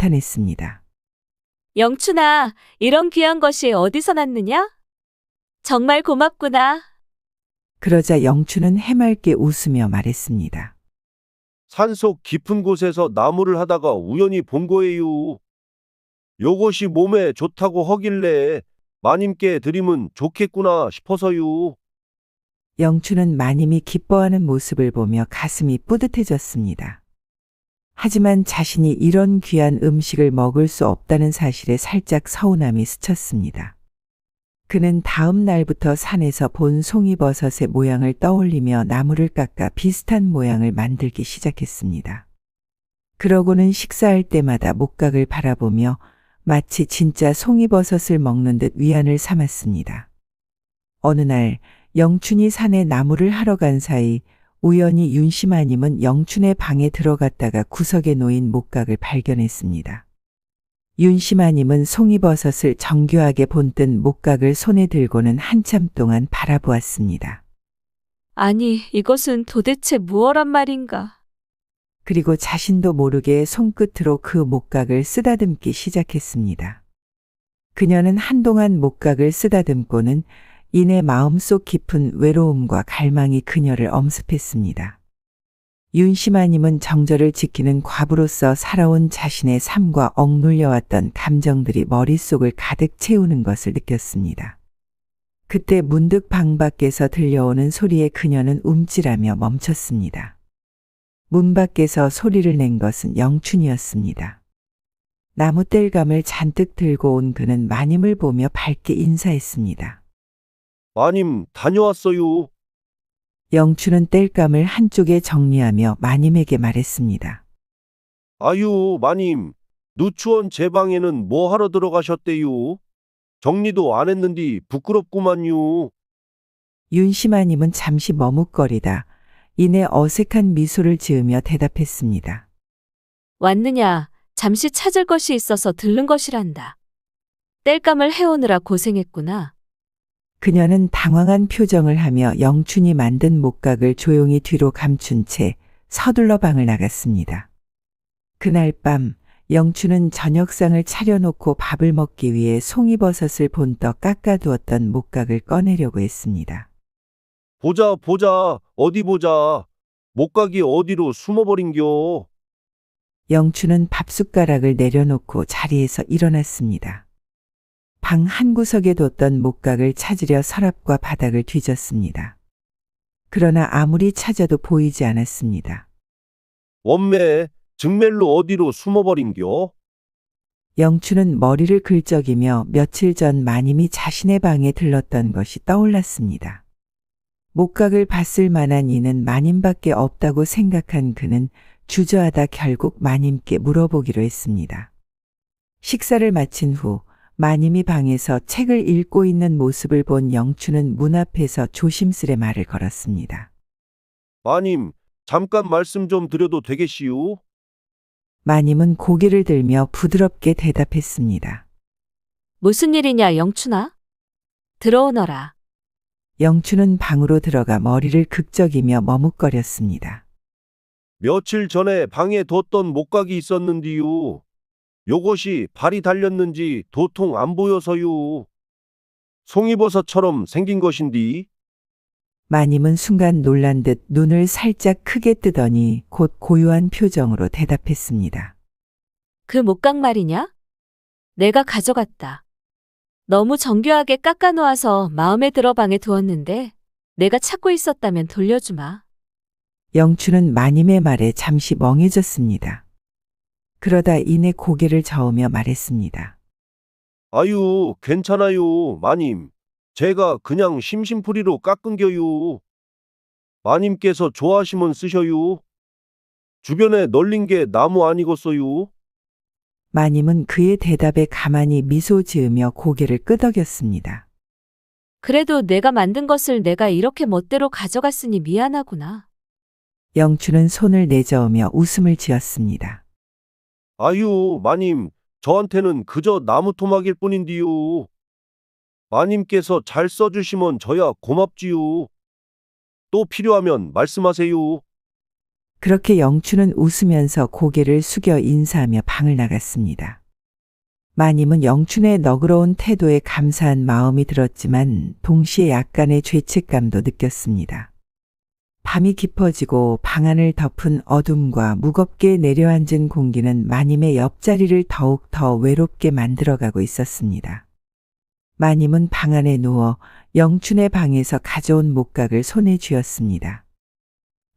감탄했습니다. 영춘아, 이런 귀한 것이 어디서 났느냐? 정말 고맙구나. 그러자 영춘은 해맑게 웃으며 말했습니다. 산속 깊은 곳에서 나무를 하다가 우연히 본 거예요. 요것이 몸에 좋다고 하길래 마님께 드리면 좋겠구나 싶어서요. 영춘은 마님이 기뻐하는 모습을 보며 가슴이 뿌듯해졌습니다. 하지만 자신이 이런 귀한 음식을 먹을 수 없다는 사실에 살짝 서운함이 스쳤습니다. 그는 다음 날부터 산에서 본 송이버섯의 모양을 떠올리며 나무를 깎아 비슷한 모양을 만들기 시작했습니다. 그러고는 식사할 때마다 목각을 바라보며 마치 진짜 송이버섯을 먹는 듯 위안을 삼았습니다. 어느 날 영춘이 산에 나무를 하러 간 사이 우연히 윤씨마님은 영춘의 방에 들어갔다가 구석에 놓인 목각을 발견했습니다. 윤씨마님은 송이버섯을 정교하게 본뜬 목각을 손에 들고는 한참 동안 바라보았습니다. 아니, 이것은 도대체 무엇란 말인가? 그리고 자신도 모르게 손끝으로 그 목각을 쓰다듬기 시작했습니다. 그녀는 한동안 목각을 쓰다듬고는 이내 마음속 깊은 외로움과 갈망이 그녀를 엄습했습니다. 윤씨마님은 정절을 지키는 과부로서 살아온 자신의 삶과 억눌려왔던 감정들이 머릿속을 가득 채우는 것을 느꼈습니다. 그때 문득 방 밖에서 들려오는 소리에 그녀는 움찔하며 멈췄습니다. 문 밖에서 소리를 낸 것은 영춘이었습니다. 나무 땔감을 잔뜩 들고 온 그는 마님을 보며 밝게 인사했습니다. 마님, 다녀왔어요. 영춘은 땔감을 한쪽에 정리하며 마님에게 말했습니다. 아유, 마님, 누추한 제 방에는 뭐 하러 들어가셨대요? 정리도 안 했는디 부끄럽구만요. 윤씨마님은 잠시 머뭇거리다 이내 어색한 미소를 지으며 대답했습니다. 왔느냐? 잠시 찾을 것이 있어서 들른 것이란다. 땔감을 해오느라 고생했구나. 그녀는 당황한 표정을 하며 영춘이 만든 목각을 조용히 뒤로 감춘 채 서둘러 방을 나갔습니다. 그날 밤 영춘은 저녁상을 차려놓고 밥을 먹기 위해 송이버섯을 본떡 깎아두었던 목각을 꺼내려고 했습니다. 보자, 보자, 어디 보자. 목각이 어디로 숨어버린겨. 영춘은 밥숟가락을 내려놓고 자리에서 일어났습니다. 방 한구석에 뒀던 목각을 찾으려 서랍과 바닥을 뒤졌습니다. 그러나 아무리 찾아도 보이지 않았습니다. 원매, 정말로 어디로 숨어버린겨? 영춘은 머리를 긁적이며 며칠 전 마님이 자신의 방에 들렀던 것이 떠올랐습니다. 목각을 봤을 만한 이는 마님밖에 없다고 생각한 그는 주저하다 결국 마님께 물어보기로 했습니다. 식사를 마친 후 마님이 방에서 책을 읽고 있는 모습을 본 영춘은 문 앞에서 조심스레 말을 걸었습니다. 마님, 잠깐 말씀 좀 드려도 되겠시요? 마님은 고개를 들며 부드럽게 대답했습니다. 무슨 일이냐, 영춘아? 들어오너라. 영춘은 방으로 들어가 머리를 극적이며 머뭇거렸습니다. 며칠 전에 방에 뒀던 목각이 있었는디요. 요것이 발이 달렸는지 도통 안 보여서요. 송이버섯처럼 생긴 것인디. 마님은 순간 놀란 듯 눈을 살짝 크게 뜨더니 곧 고요한 표정으로 대답했습니다. 그 목각 말이냐? 내가 가져갔다. 너무 정교하게 깎아놓아서 마음에 들어 방에 두었는데 내가 찾고 있었다면 돌려주마. 영춘은 마님의 말에 잠시 멍해졌습니다. 그러다 이내 고개를 저으며 말했습니다. 아유, 괜찮아요, 마님. 제가 그냥 심심풀이로 깎은겨요. 마님께서 좋아하시면 쓰셔요. 주변에 널린 게 나무 아니겠어요? 마님은 그의 대답에 가만히 미소 지으며 고개를 끄덕였습니다. 그래도 내가 만든 것을 내가 이렇게 멋대로 가져갔으니 미안하구나. 영춘은 손을 내저으며 웃음을 지었습니다. 아유, 마님, 저한테는 그저 나무 토막일 뿐인디요. 마님께서 잘 써주시면 저야 고맙지요. 또 필요하면 말씀하세요. 그렇게 영춘은 웃으면서 고개를 숙여 인사하며 방을 나갔습니다. 마님은 영춘의 너그러운 태도에 감사한 마음이 들었지만 동시에 약간의 죄책감도 느꼈습니다. 밤이 깊어지고 방 안을 덮은 어둠과 무겁게 내려앉은 공기는 마님의 옆자리를 더욱 더 외롭게 만들어가고 있었습니다. 마님은 방 안에 누워 영춘의 방에서 가져온 목각을 손에 쥐었습니다.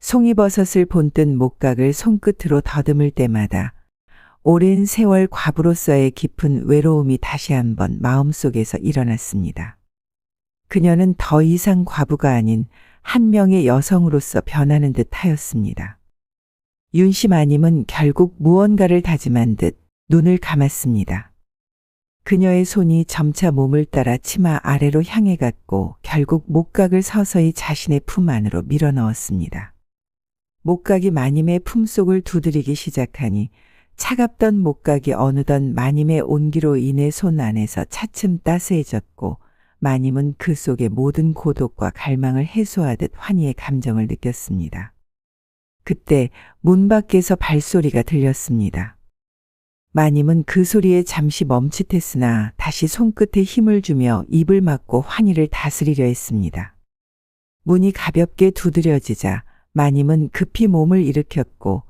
송이버섯을 본뜬 목각을 손끝으로 더듬을 때마다 오랜 세월 과부로서의 깊은 외로움이 다시 한번 마음속에서 일어났습니다. 그녀는 더 이상 과부가 아닌 한 명의 여성으로서 변하는 듯 하였습니다. 윤씨 마님은 결국 무언가를 다짐한 듯 눈을 감았습니다. 그녀의 손이 점차 몸을 따라 치마 아래로 향해 갔고 결국 목각을 서서히 자신의 품 안으로 밀어넣었습니다. 목각이 마님의 품속을 두드리기 시작하니 차갑던 목각이 어느덧 마님의 온기로 인해 손 안에서 차츰 따스해졌고 마님은 그 속의 모든 고독과 갈망을 해소하듯 환희의 감정을 느꼈습니다. 그때 문 밖에서 발소리가 들렸습니다. 마님은 그 소리에 잠시 멈칫했으나 다시 손끝에 힘을 주며 입을 막고 환희를 다스리려 했습니다. 문이 가볍게 두드려지자 마님은 급히 몸을 일으켰고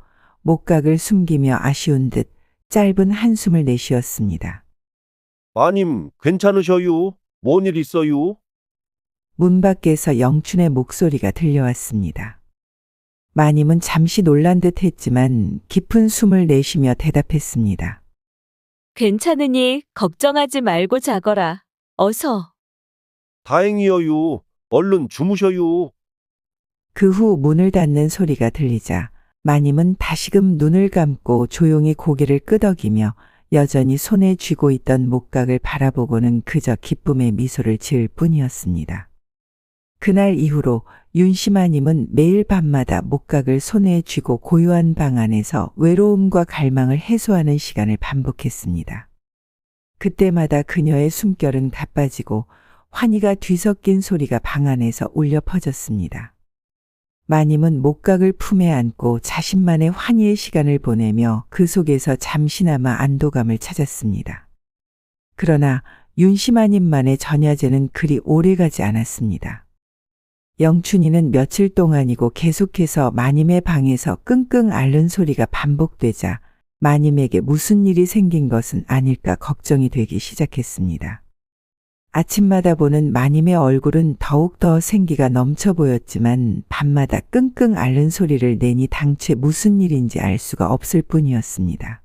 목각을 숨기며 아쉬운 듯 짧은 한숨을 내쉬었습니다. 마님, 괜찮으셔요? 뭔 일 있어요? 문 밖에서 영춘의 목소리가 들려왔습니다. 마님은 잠시 놀란 듯 했지만 깊은 숨을 내쉬며 대답했습니다. 괜찮으니 걱정하지 말고 자거라. 어서. 다행이여요. 얼른 주무셔요. 그 후 문을 닫는 소리가 들리자 마님은 다시금 눈을 감고 조용히 고개를 끄덕이며 여전히 손에 쥐고 있던 목각을 바라보고는 그저 기쁨의 미소를 지을 뿐이었습니다. 그날 이후로 윤씨마님은 매일 밤마다 목각을 손에 쥐고 고요한 방 안에서 외로움과 갈망을 해소하는 시간을 반복했습니다. 그때마다 그녀의 숨결은 가빠지고 환희가 뒤섞인 소리가 방 안에서 울려 퍼졌습니다. 마님은 목각을 품에 안고 자신만의 환희의 시간을 보내며 그 속에서 잠시나마 안도감을 찾았습니다. 그러나 윤씨마님만의 전야제는 그리 오래가지 않았습니다. 영춘이는 며칠 동안이고 계속해서 마님의 방에서 끙끙 앓는 소리가 반복되자 마님에게 무슨 일이 생긴 것은 아닐까 걱정이 되기 시작했습니다. 아침마다 보는 마님의 얼굴은 더욱더 생기가 넘쳐 보였지만 밤마다 끙끙 앓는 소리를 내니 당최 무슨 일인지 알 수가 없을 뿐이었습니다.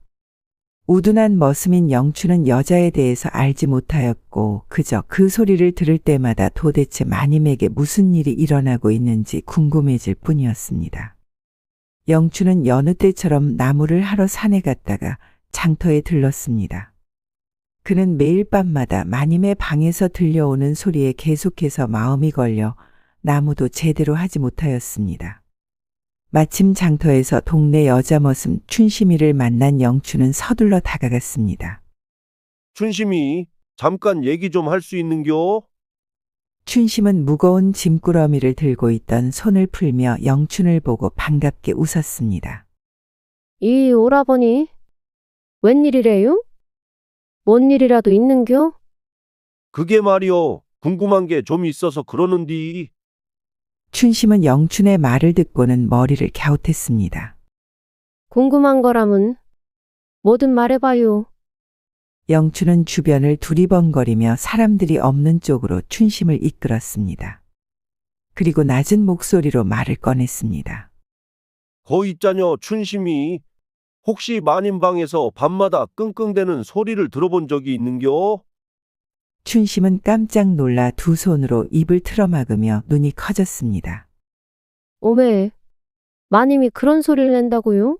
우둔한 머슴인 영춘은 여자에 대해서 알지 못하였고 그저 그 소리를 들을 때마다 도대체 마님에게 무슨 일이 일어나고 있는지 궁금해질 뿐이었습니다. 영춘은 여느 때처럼 나무를 하러 산에 갔다가 장터에 들렀습니다. 그는 매일 밤마다 마님의 방에서 들려오는 소리에 계속해서 마음이 걸려 나무도 제대로 하지 못하였습니다. 마침 장터에서 동네 여자 머슴 춘심이를 만난 영춘은 서둘러 다가갔습니다. 춘심이, 잠깐 얘기 좀 할 수 있는겨? 춘심은 무거운 짐꾸러미를 들고 있던 손을 풀며 영춘을 보고 반갑게 웃었습니다. 이 오라버니, 웬일이래요? 뭔 일이라도 있는겨? 그게 말이여, 궁금한 게 좀 있어서 그러는디. 춘심은 영춘의 말을 듣고는 머리를 갸웃했습니다. 궁금한 거라면 뭐든 말해봐요. 영춘은 주변을 두리번거리며 사람들이 없는 쪽으로 춘심을 이끌었습니다. 그리고 낮은 목소리로 말을 꺼냈습니다. 거 있자녀 춘심이, 혹시 마님 방에서 밤마다 끙끙대는 소리를 들어본 적이 있는겨? 춘심은 깜짝 놀라 두 손으로 입을 틀어막으며 눈이 커졌습니다. 오메, 마님이 그런 소리를 낸다고요?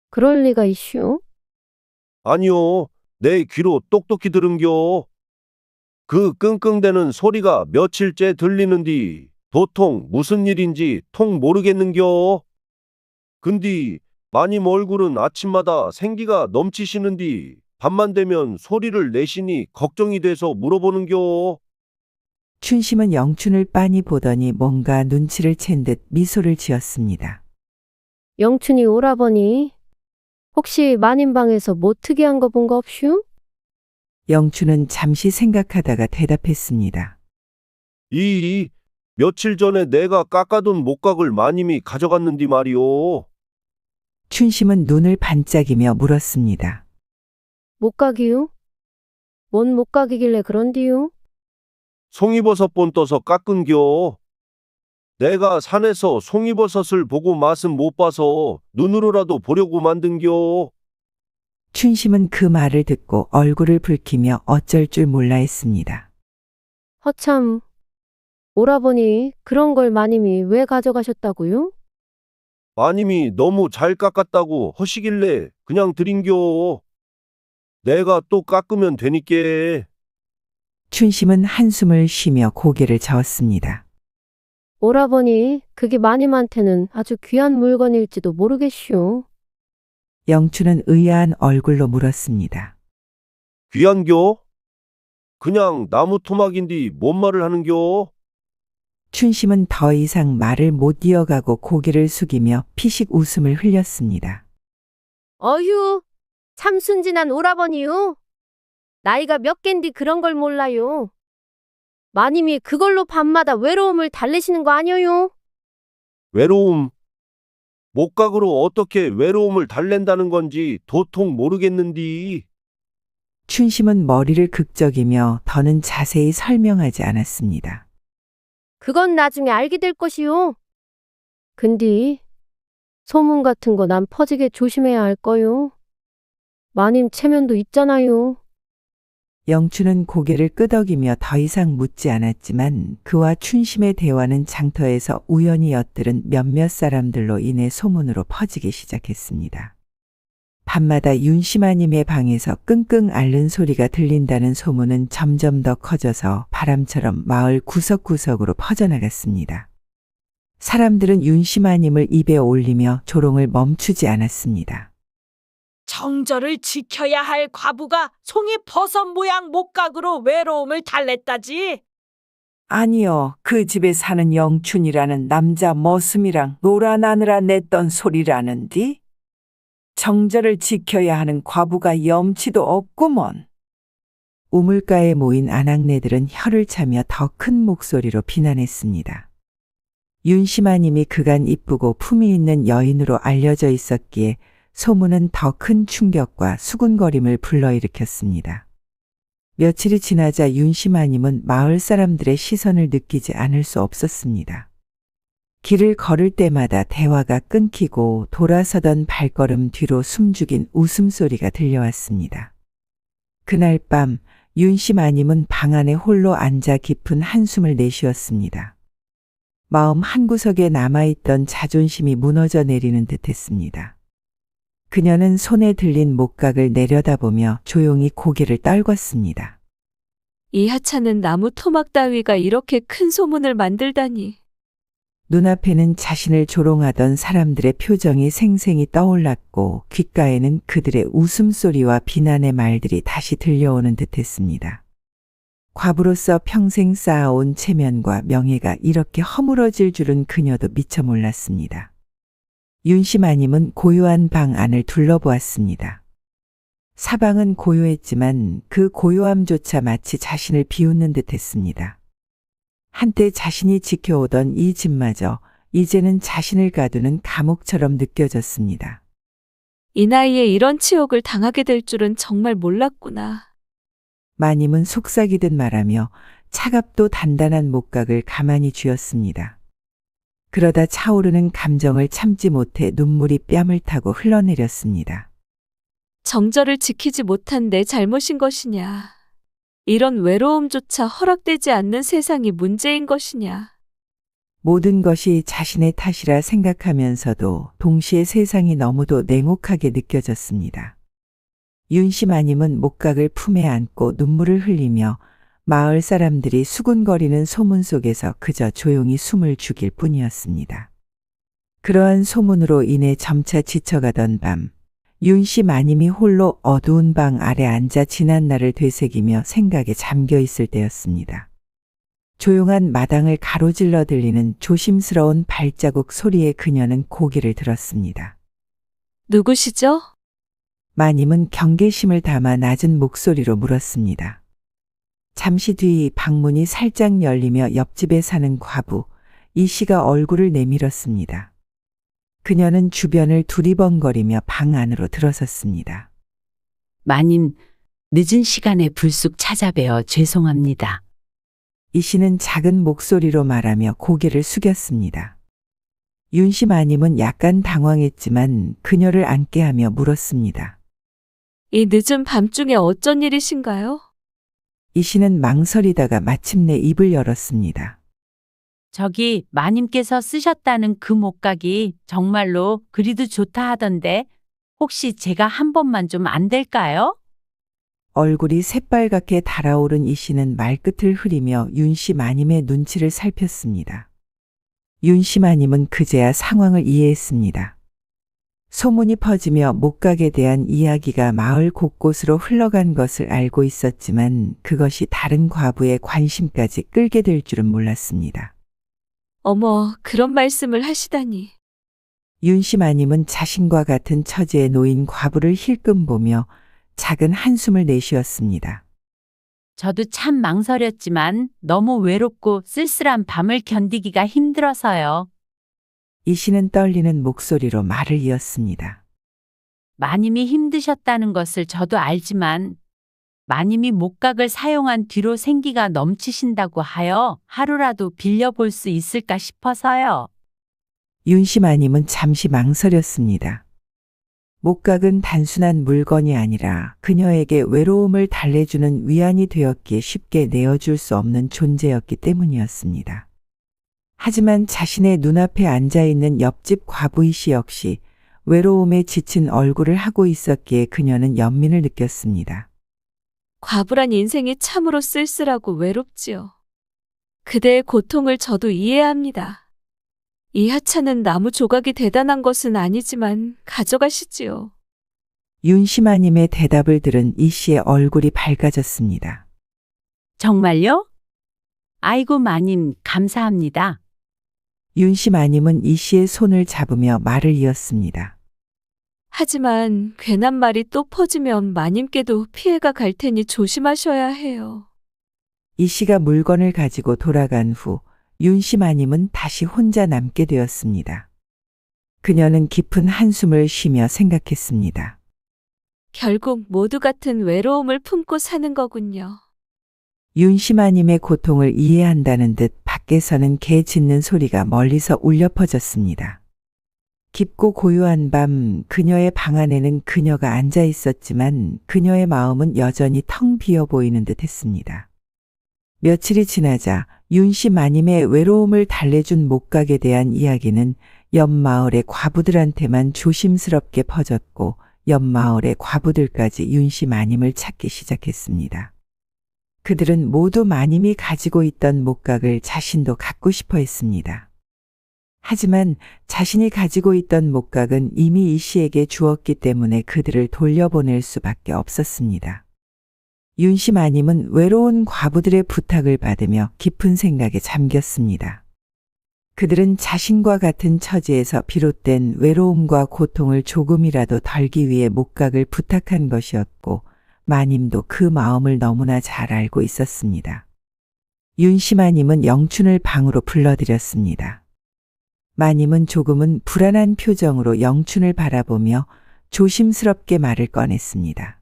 그럴 리가 있슈? 아니요, 내 귀로 똑똑히 들은겨. 그 끙끙대는 소리가 며칠째 들리는디 도통 무슨 일인지 통 모르겠는겨. 근디 마님 얼굴은 아침마다 생기가 넘치시는디 밤만 되면 소리를 내시니 걱정이 돼서 물어보는겨. 춘심은 영춘을 빤히 보더니 뭔가 눈치를 챈 듯 미소를 지었습니다. 영춘이 오라버니, 혹시 마님방에서 뭐 특이한 거 본 거 없슈? 영춘은 잠시 생각하다가 대답했습니다. 며칠 전에 내가 깎아둔 목각을 마님이 가져갔는디 말이오. 춘심은 눈을 반짝이며 물었습니다. 못각이요? 뭔 못각이길래 그런디요? 송이버섯 본 떠서 깎은겨. 내가 산에서 송이버섯을 보고 맛은 못 봐서 눈으로라도 보려고 만든겨. 춘심은 그 말을 듣고 얼굴을 붉히며 어쩔 줄 몰라 했습니다. 허참, 오라버니 그런 걸 마님이 왜 가져가셨다고요? 마님이 너무 잘 깎았다고 허시길래 그냥 드린겨. 내가 또 깎으면 되니께. 춘심은 한숨을 쉬며 고개를 저었습니다. 오라버니, 그게 마님한테는 아주 귀한 물건일지도 모르겠슈. 영춘은 의아한 얼굴로 물었습니다. 귀한겨? 그냥 나무 토막인디 뭔 말을 하는겨? 춘심은 더 이상 말을 못 이어가고 고개를 숙이며 피식 웃음을 흘렸습니다. 어휴, 참 순진한 오라버니요. 나이가 몇 갠디 그런 걸 몰라요. 마님이 그걸로 밤마다 외로움을 달래시는 거 아니에요? 외로움. 목각으로 어떻게 외로움을 달랜다는 건지 도통 모르겠는디. 춘심은 머리를 극적이며 더는 자세히 설명하지 않았습니다. 그건 나중에 알게 될 것이요. 근데 소문 같은 거 난 퍼지게 조심해야 할 거요. 마님 체면도 있잖아요. 영춘은 고개를 끄덕이며 더 이상 묻지 않았지만 그와 춘심의 대화는 장터에서 우연히 엿들은 몇몇 사람들로 인해 소문으로 퍼지기 시작했습니다. 밤마다 윤심아님의 방에서 끙끙 앓는 소리가 들린다는 소문은 점점 더 커져서 바람처럼 마을 구석구석으로 퍼져나갔습니다. 사람들은 윤심아님을 입에 올리며 조롱을 멈추지 않았습니다. 정절을 지켜야 할 과부가 송이 버섯 모양 목각으로 외로움을 달랬다지. 아니요, 그 집에 사는 영춘이라는 남자 머슴이랑 놀아나느라 냈던 소리라는디? 정절을 지켜야 하는 과부가 염치도 없구먼. 우물가에 모인 아낙네들은 혀를 차며 더 큰 목소리로 비난했습니다. 윤심아님이 그간 이쁘고 품위 있는 여인으로 알려져 있었기에 소문은 더 큰 충격과 수군거림을 불러일으켰습니다. 며칠이 지나자 윤심아님은 마을 사람들의 시선을 느끼지 않을 수 없었습니다. 길을 걸을 때마다 대화가 끊기고 돌아서던 발걸음 뒤로 숨죽인 웃음소리가 들려왔습니다. 그날 밤 윤심아님은 방 안에 홀로 앉아 깊은 한숨을 내쉬었습니다. 마음 한구석에 남아있던 자존심이 무너져 내리는 듯했습니다. 그녀는 손에 들린 목각을 내려다보며 조용히 고개를 떨궜습니다. 이 하찮은 나무 토막 따위가 이렇게 큰 소문을 만들다니. 눈앞에는 자신을 조롱하던 사람들의 표정이 생생히 떠올랐고 귓가에는 그들의 웃음소리와 비난의 말들이 다시 들려오는 듯했습니다. 과부로서 평생 쌓아온 체면과 명예가 이렇게 허물어질 줄은 그녀도 미처 몰랐습니다. 윤심아님은 고요한 방 안을 둘러보았습니다. 사방은 고요했지만 그 고요함조차 마치 자신을 비웃는 듯했습니다. 한때 자신이 지켜오던 이 집마저 이제는 자신을 가두는 감옥처럼 느껴졌습니다. 이 나이에 이런 치욕을 당하게 될 줄은 정말 몰랐구나. 마님은 속삭이듯 말하며 차갑도 단단한 목각을 가만히 쥐었습니다. 그러다 차오르는 감정을 참지 못해 눈물이 뺨을 타고 흘러내렸습니다. 정절을 지키지 못한 내 잘못인 것이냐. 이런 외로움조차 허락되지 않는 세상이 문제인 것이냐. 모든 것이 자신의 탓이라 생각하면서도 동시에 세상이 너무도 냉혹하게 느껴졌습니다. 윤심아님은 목각을 품에 안고 눈물을 흘리며 마을 사람들이 수군거리는 소문 속에서 그저 조용히 숨을 죽일 뿐이었습니다. 그러한 소문으로 인해 점차 지쳐가던 밤, 윤심아님이 홀로 어두운 방 아래 앉아 지난 날을 되새기며 생각에 잠겨 있을 때였습니다. 조용한 마당을 가로질러 들리는 조심스러운 발자국 소리에 그녀는 고개를 들었습니다. 누구시죠? 마님은 경계심을 담아 낮은 목소리로 물었습니다. 잠시 뒤 방문이 살짝 열리며 옆집에 사는 과부 이 씨가 얼굴을 내밀었습니다. 그녀는 주변을 두리번거리며 방 안으로 들어섰습니다. 마님, 늦은 시간에 불쑥 찾아뵈어 죄송합니다. 이 씨는 작은 목소리로 말하며 고개를 숙였습니다. 윤씨 마님은 약간 당황했지만 그녀를 앉게 하며 물었습니다. 이 늦은 밤중에 어쩐 일이신가요? 이 씨는 망설이다가 마침내 입을 열었습니다. 저기 마님께서 쓰셨다는 그 목각이 정말로 그리도 좋다 하던데 혹시 제가 한 번만 좀 안 될까요? 얼굴이 새빨갛게 달아오른 이 씨는 말끝을 흐리며 윤씨 마님의 눈치를 살폈습니다. 윤씨 마님은 그제야 상황을 이해했습니다. 소문이 퍼지며 목각에 대한 이야기가 마을 곳곳으로 흘러간 것을 알고 있었지만 그것이 다른 과부의 관심까지 끌게 될 줄은 몰랐습니다. 어머, 그런 말씀을 하시다니. 윤씨 마님은 자신과 같은 처지에 놓인 과부를 힐끔 보며 작은 한숨을 내쉬었습니다. 저도 참 망설였지만 너무 외롭고 쓸쓸한 밤을 견디기가 힘들어서요. 이 씨는 떨리는 목소리로 말을 이었습니다. 마님이 힘드셨다는 것을 저도 알지만 마님이 목각을 사용한 뒤로 생기가 넘치신다고 하여 하루라도 빌려볼 수 있을까 싶어서요. 윤씨 마님은 잠시 망설였습니다. 목각은 단순한 물건이 아니라 그녀에게 외로움을 달래주는 위안이 되었기에 쉽게 내어줄 수 없는 존재였기 때문이었습니다. 하지만 자신의 눈앞에 앉아있는 옆집 과부이 씨 역시 외로움에 지친 얼굴을 하고 있었기에 그녀는 연민을 느꼈습니다. 과부란 인생이 참으로 쓸쓸하고 외롭지요. 그대의 고통을 저도 이해합니다. 이 하찮은 나무 조각이 대단한 것은 아니지만 가져가시지요. 윤씨 마님의 대답을 들은 이 씨의 얼굴이 밝아졌습니다. 정말요? 아이고 마님 감사합니다. 윤씨 마님은 이 씨의 손을 잡으며 말을 이었습니다. 하지만 괜한 말이 또 퍼지면 마님께도 피해가 갈 테니 조심하셔야 해요. 이 씨가 물건을 가지고 돌아간 후 윤씨 마님은 다시 혼자 남게 되었습니다. 그녀는 깊은 한숨을 쉬며 생각했습니다. 결국 모두 같은 외로움을 품고 사는 거군요. 윤씨 마님의 고통을 이해한다는 듯 밖에서는 개 짖는 소리가 멀리서 울려 퍼졌습니다. 깊고 고요한 밤 그녀의 방 안에는 그녀가 앉아 있었지만 그녀의 마음은 여전히 텅 비어 보이는 듯 했습니다. 며칠이 지나자 윤씨 마님의 외로움을 달래준 목각에 대한 이야기는 옆마을의 과부들한테만 조심스럽게 퍼졌고 옆마을의 과부들까지 윤씨 마님을 찾기 시작했습니다. 그들은 모두 마님이 가지고 있던 목각을 자신도 갖고 싶어 했습니다. 하지만 자신이 가지고 있던 목각은 이미 이 씨에게 주었기 때문에 그들을 돌려보낼 수밖에 없었습니다. 윤씨 마님은 외로운 과부들의 부탁을 받으며 깊은 생각에 잠겼습니다. 그들은 자신과 같은 처지에서 비롯된 외로움과 고통을 조금이라도 덜기 위해 목각을 부탁한 것이었고 마님도 그 마음을 너무나 잘 알고 있었습니다. 윤씨 마님은 영춘을 방으로 불러들였습니다. 마님은 조금은 불안한 표정으로 영춘을 바라보며 조심스럽게 말을 꺼냈습니다.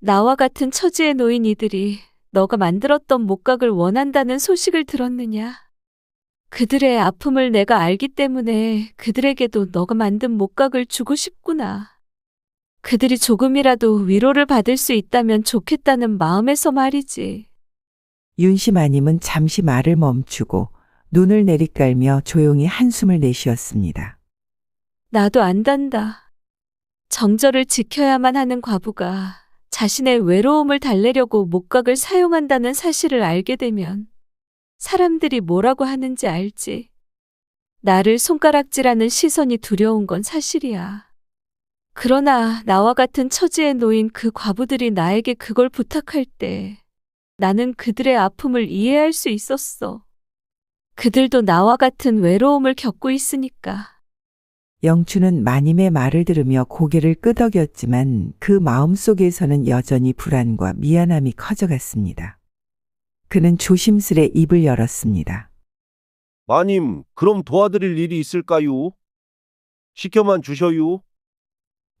나와 같은 처지에 놓인 이들이 너가 만들었던 목각을 원한다는 소식을 들었느냐? 그들의 아픔을 내가 알기 때문에 그들에게도 너가 만든 목각을 주고 싶구나. 그들이 조금이라도 위로를 받을 수 있다면 좋겠다는 마음에서 말이지. 윤씨 마님은 잠시 말을 멈추고 눈을 내리깔며 조용히 한숨을 내쉬었습니다. 나도 안단다. 정절을 지켜야만 하는 과부가 자신의 외로움을 달래려고 목각을 사용한다는 사실을 알게 되면 사람들이 뭐라고 하는지 알지. 나를 손가락질하는 시선이 두려운 건 사실이야. 그러나 나와 같은 처지에 놓인 그 과부들이 나에게 그걸 부탁할 때 나는 그들의 아픔을 이해할 수 있었어. 그들도 나와 같은 외로움을 겪고 있으니까. 영춘은 마님의 말을 들으며 고개를 끄덕였지만 그 마음속에서는 여전히 불안과 미안함이 커져갔습니다. 그는 조심스레 입을 열었습니다. 마님, 그럼 도와드릴 일이 있을까요? 시켜만 주셔요.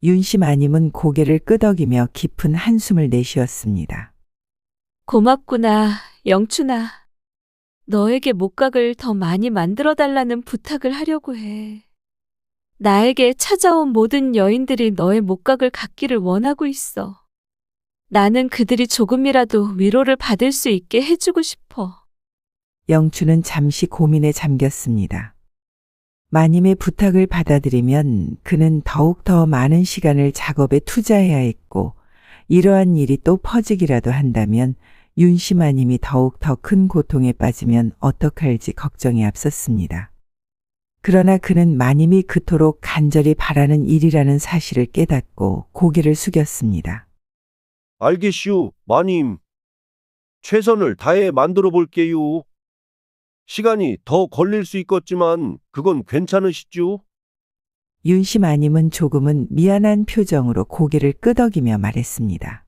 윤씨 마님은 고개를 끄덕이며 깊은 한숨을 내쉬었습니다. 고맙구나, 영춘아. 너에게 목각을 더 많이 만들어 달라는 부탁을 하려고 해. 나에게 찾아온 모든 여인들이 너의 목각을 갖기를 원하고 있어. 나는 그들이 조금이라도 위로를 받을 수 있게 해주고 싶어. 영춘은 잠시 고민에 잠겼습니다. 마님의 부탁을 받아들이면 그는 더욱 더 많은 시간을 작업에 투자해야 했고, 이러한 일이 또 퍼지기라도 한다면 윤씨 마님이 더욱 더 큰 고통에 빠지면 어떡할지 걱정이 앞섰습니다. 그러나 그는 마님이 그토록 간절히 바라는 일이라는 사실을 깨닫고 고개를 숙였습니다. 알겠슈, 마님. 최선을 다해 만들어 볼게요. 시간이 더 걸릴 수 있겠지만 그건 괜찮으시죠? 윤씨 마님은 조금은 미안한 표정으로 고개를 끄덕이며 말했습니다.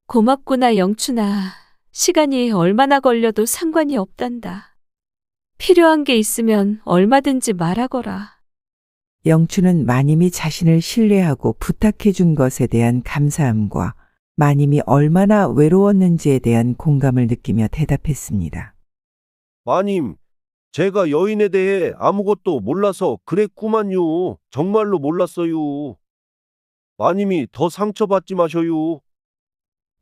고맙구나, 영춘아. 시간이 얼마나 걸려도 상관이 없단다. 필요한 게 있으면 얼마든지 말하거라. 영춘은 마님이 자신을 신뢰하고 부탁해 준 것에 대한 감사함과 마님이 얼마나 외로웠는지에 대한 공감을 느끼며 대답했습니다. 마님, 제가 여인에 대해 아무것도 몰라서 그랬구만요. 정말로 몰랐어요. 마님이 더 상처받지 마셔요.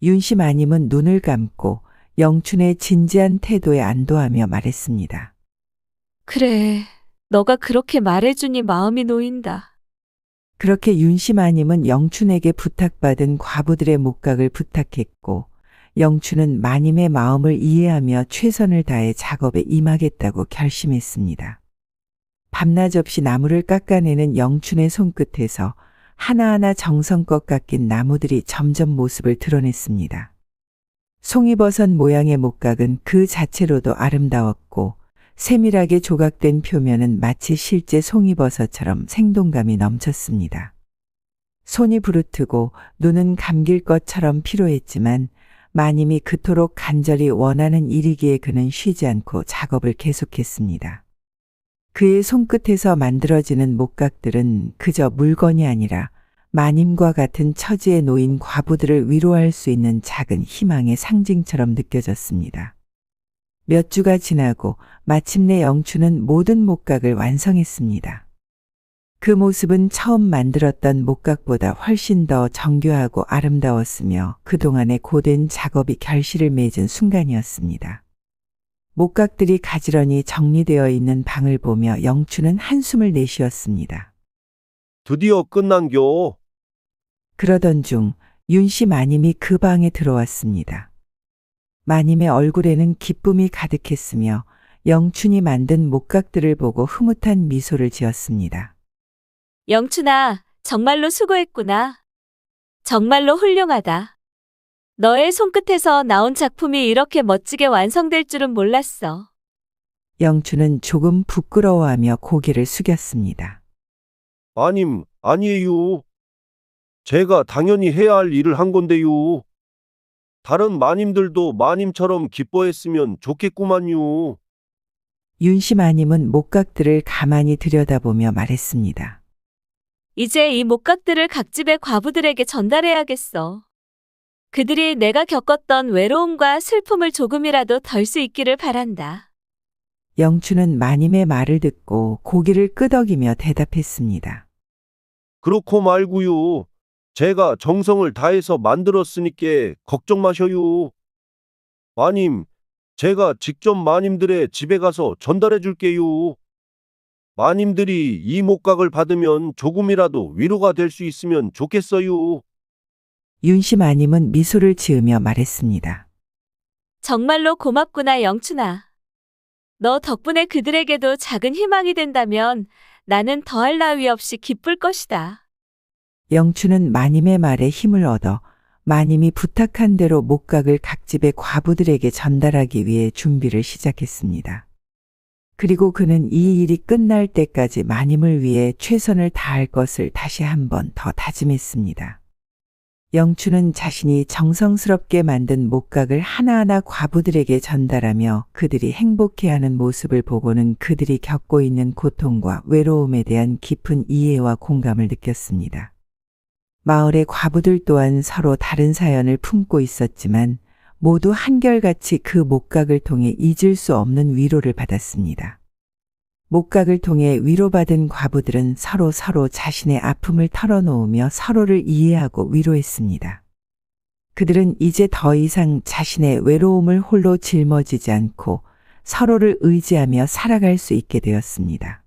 윤씨 마님은 눈을 감고 영춘의 진지한 태도에 안도하며 말했습니다. 그래, 너가 그렇게 말해주니 마음이 놓인다. 그렇게 윤씨 마님은 영춘에게 부탁받은 과부들의 목각을 부탁했고, 영춘은 마님의 마음을 이해하며 최선을 다해 작업에 임하겠다고 결심했습니다. 밤낮 없이 나무를 깎아내는 영춘의 손끝에서 하나하나 정성껏 깎인 나무들이 점점 모습을 드러냈습니다. 송이버섯 모양의 목각은 그 자체로도 아름다웠고, 세밀하게 조각된 표면은 마치 실제 송이버섯처럼 생동감이 넘쳤습니다. 손이 부르트고 눈은 감길 것처럼 피로했지만 마님이 그토록 간절히 원하는 일이기에 그는 쉬지 않고 작업을 계속했습니다. 그의 손끝에서 만들어지는 목각들은 그저 물건이 아니라 마님과 같은 처지에 놓인 과부들을 위로할 수 있는 작은 희망의 상징처럼 느껴졌습니다. 몇 주가 지나고 마침내 영춘은 모든 목각을 완성했습니다. 그 모습은 처음 만들었던 목각보다 훨씬 더 정교하고 아름다웠으며 그동안의 고된 작업이 결실을 맺은 순간이었습니다. 목각들이 가지런히 정리되어 있는 방을 보며 영춘은 한숨을 내쉬었습니다. 드디어 끝난겨. 그러던 중 윤씨 마님이 그 방에 들어왔습니다. 마님의 얼굴에는 기쁨이 가득했으며 영춘이 만든 목각들을 보고 흐뭇한 미소를 지었습니다. 영춘아, 정말로 수고했구나. 정말로 훌륭하다. 너의 손끝에서 나온 작품이 이렇게 멋지게 완성될 줄은 몰랐어. 영춘은 조금 부끄러워하며 고개를 숙였습니다. 마님, 아니에요. 제가 당연히 해야 할 일을 한 건데요. 다른 마님들도 마님처럼 기뻐했으면 좋겠구만요. 윤씨 마님은 목각들을 가만히 들여다보며 말했습니다. 이제 이 목각들을 각 집의 과부들에게 전달해야겠어. 그들이 내가 겪었던 외로움과 슬픔을 조금이라도 덜 수 있기를 바란다. 영춘은 마님의 말을 듣고 고개를 끄덕이며 대답했습니다. 그렇고 말고요. 제가 정성을 다해서 만들었으니까 걱정 마셔요. 마님, 제가 직접 마님들의 집에 가서 전달해 줄게요. 마님들이 이 목각을 받으면 조금이라도 위로가 될 수 있으면 좋겠어요. 윤씨 마님은 미소를 지으며 말했습니다. 정말로 고맙구나, 영춘아. 너 덕분에 그들에게도 작은 희망이 된다면 나는 더할 나위 없이 기쁠 것이다. 영춘은 마님의 말에 힘을 얻어 마님이 부탁한 대로 목각을 각 집의 과부들에게 전달하기 위해 준비를 시작했습니다. 그리고 그는 이 일이 끝날 때까지 마님을 위해 최선을 다할 것을 다시 한 번 더 다짐했습니다. 영춘은 자신이 정성스럽게 만든 목각을 하나하나 과부들에게 전달하며 그들이 행복해하는 모습을 보고는 그들이 겪고 있는 고통과 외로움에 대한 깊은 이해와 공감을 느꼈습니다. 마을의 과부들 또한 서로 다른 사연을 품고 있었지만 모두 한결같이 그 목각을 통해 잊을 수 없는 위로를 받았습니다. 목각을 통해 위로받은 과부들은 서로 자신의 아픔을 털어놓으며 서로를 이해하고 위로했습니다. 그들은 이제 더 이상 자신의 외로움을 홀로 짊어지지 않고 서로를 의지하며 살아갈 수 있게 되었습니다.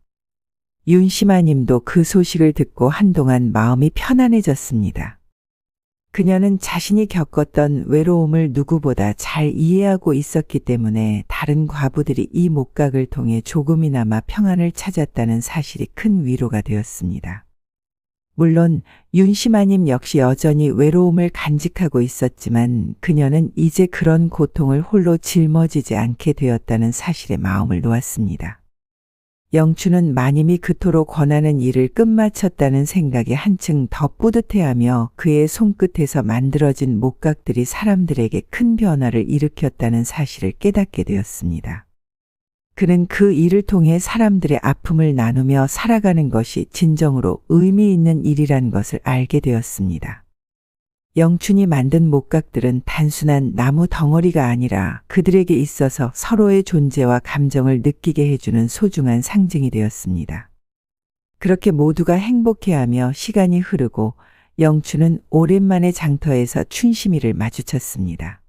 윤시마님도 그 소식을 듣고 한동안 마음이 편안해졌습니다. 그녀는 자신이 겪었던 외로움을 누구보다 잘 이해하고 있었기 때문에 다른 과부들이 이 목각을 통해 조금이나마 평안을 찾았다는 사실이 큰 위로가 되었습니다. 물론 윤시마님 역시 여전히 외로움을 간직하고 있었지만 그녀는 이제 그런 고통을 홀로 짊어지지 않게 되었다는 사실에 마음을 놓았습니다. 영춘은 마님이 그토록 권하는 일을 끝마쳤다는 생각에 한층 더 뿌듯해하며 그의 손끝에서 만들어진 목각들이 사람들에게 큰 변화를 일으켰다는 사실을 깨닫게 되었습니다. 그는 그 일을 통해 사람들의 아픔을 나누며 살아가는 것이 진정으로 의미 있는 일이란 것을 알게 되었습니다. 영춘이 만든 목각들은 단순한 나무 덩어리가 아니라 그들에게 있어서 서로의 존재와 감정을 느끼게 해주는 소중한 상징이 되었습니다. 그렇게 모두가 행복해하며 시간이 흐르고 영춘은 오랜만에 장터에서 춘심이를 마주쳤습니다.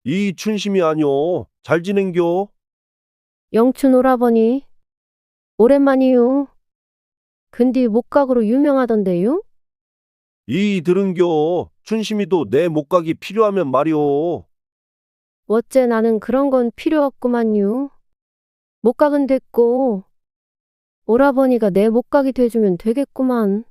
이 춘심이 아뇨. 잘 지낸겨? 영춘 오라버니. 오랜만이요. 근데 목각으로 유명하던데요? 이 들은겨. 춘심이도 내 목각이 필요하면 말이오. 어째 나는 그런 건 필요 없구만요. 목각은 됐고 오라버니가 내 목각이 돼주면 되겠구만.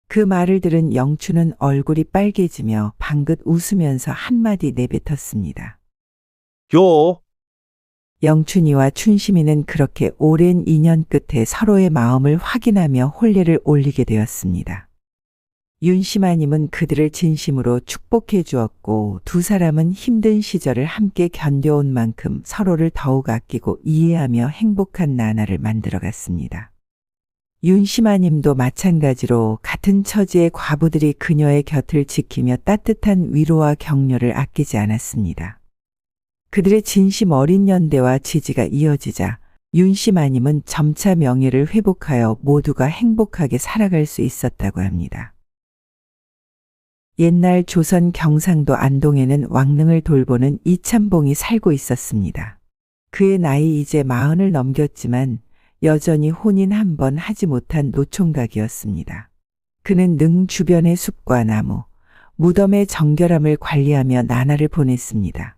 그 말을 들은 영춘은 얼굴이 빨개지며 방긋 웃으면서 한마디 내뱉었습니다. 겨. 영춘이와 춘심이는 그렇게 오랜 인연 끝에 서로의 마음을 확인하며 혼례를 올리게 되었습니다. 윤시마님은 그들을 진심으로 축복해 주었고 두 사람은 힘든 시절을 함께 견뎌온 만큼 서로를 더욱 아끼고 이해하며 행복한 나날을 만들어갔습니다. 윤시마님도 마찬가지로 같은 처지의 과부들이 그녀의 곁을 지키며 따뜻한 위로와 격려를 아끼지 않았습니다. 그들의 진심 어린 연대와 지지가 이어지자 윤시마님은 점차 명예를 회복하여 모두가 행복하게 살아갈 수 있었다고 합니다. 옛날 조선 경상도 안동에는 왕릉을 돌보는 이참봉이 살고 있었습니다. 그의 나이 이제 40을 넘겼지만 여전히 혼인 한 번 하지 못한 노총각이었습니다. 그는 능 주변의 숲과 나무, 무덤의 정결함을 관리하며 나날을 보냈습니다.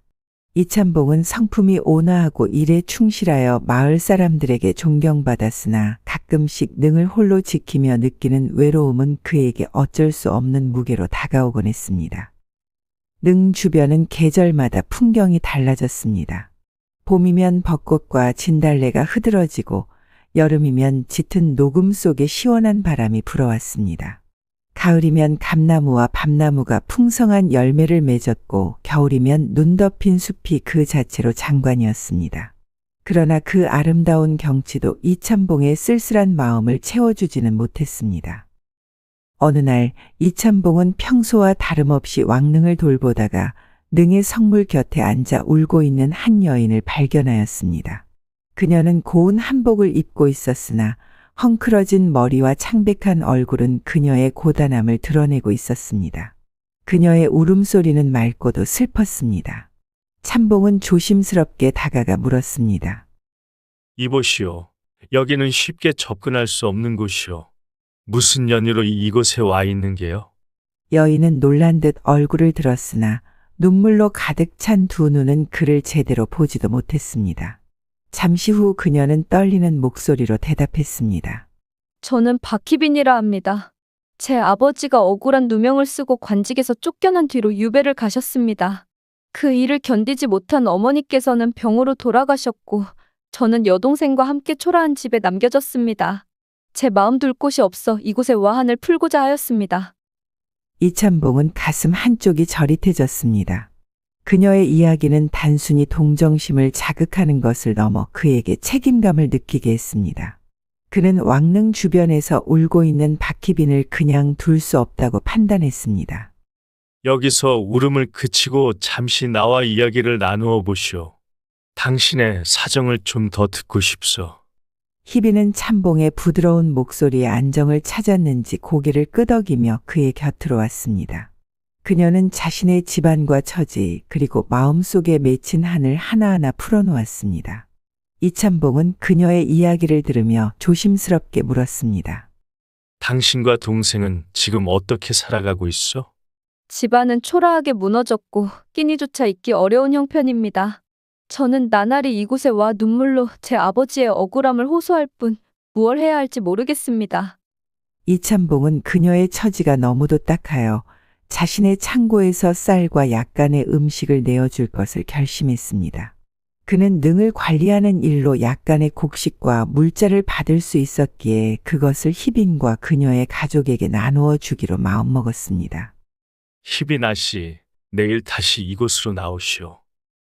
이참봉은 성품이 온화하고 일에 충실하여 마을 사람들에게 존경받았으나 가끔씩 능을 홀로 지키며 느끼는 외로움은 그에게 어쩔 수 없는 무게로 다가오곤 했습니다. 능 주변은 계절마다 풍경이 달라졌습니다. 봄이면 벚꽃과 진달래가 흐드러지고 여름이면 짙은 녹음 속에 시원한 바람이 불어왔습니다. 가을이면 감나무와 밤나무가 풍성한 열매를 맺었고 겨울이면 눈 덮인 숲이 그 자체로 장관이었습니다. 그러나 그 아름다운 경치도 이참봉의 쓸쓸한 마음을 채워주지는 못했습니다. 어느 날 이참봉은 평소와 다름없이 왕릉을 돌보다가 능의 성물 곁에 앉아 울고 있는 한 여인을 발견하였습니다. 그녀는 고운 한복을 입고 있었으나 헝클어진 머리와 창백한 얼굴은 그녀의 고단함을 드러내고 있었습니다. 그녀의 울음소리는 맑고도 슬펐습니다. 참봉은 조심스럽게 다가가 물었습니다. 이보시오. 여기는 쉽게 접근할 수 없는 곳이오. 무슨 연유로 이곳에 와 있는 게요? 여인은 놀란 듯 얼굴을 들었으나 눈물로 가득 찬 두 눈은 그를 제대로 보지도 못했습니다. 잠시 후 그녀는 떨리는 목소리로 대답했습니다. 저는 박희빈이라 합니다. 제 아버지가 억울한 누명을 쓰고 관직에서 쫓겨난 뒤로 유배를 가셨습니다. 그 일을 견디지 못한 어머니께서는 병으로 돌아가셨고 저는 여동생과 함께 초라한 집에 남겨졌습니다. 제 마음 둘 곳이 없어 이곳에 와한을 풀고자 하였습니다. 이참봉은 가슴 한쪽이 저릿해졌습니다. 그녀의 이야기는 단순히 동정심을 자극하는 것을 넘어 그에게 책임감을 느끼게 했습니다. 그는 왕릉 주변에서 울고 있는 박희빈을 그냥 둘 수 없다고 판단했습니다. 여기서 울음을 그치고 잠시 나와 이야기를 나누어 보시오. 당신의 사정을 좀 더 듣고 싶소. 희빈은 참봉의 부드러운 목소리에 안정을 찾았는지 고개를 끄덕이며 그의 곁으로 왔습니다. 그녀는 자신의 집안과 처지 그리고 마음속에 맺힌 한을 하나하나 풀어놓았습니다. 이참봉은 그녀의 이야기를 들으며 조심스럽게 물었습니다. 당신과 동생은 지금 어떻게 살아가고 있어? 집안은 초라하게 무너졌고 끼니조차 있기 어려운 형편입니다. 저는 나날이 이곳에 와 눈물로 제 아버지의 억울함을 호소할 뿐 무얼 해야 할지 모르겠습니다. 이참봉은 그녀의 처지가 너무도 딱하여 자신의 창고에서 쌀과 약간의 음식을 내어줄 것을 결심했습니다. 그는 능을 관리하는 일로 약간의 곡식과 물자를 받을 수 있었기에 그것을 희빈과 그녀의 가족에게 나누어 주기로 마음먹었습니다. 희빈아 씨, 내일 다시 이곳으로 나오시오.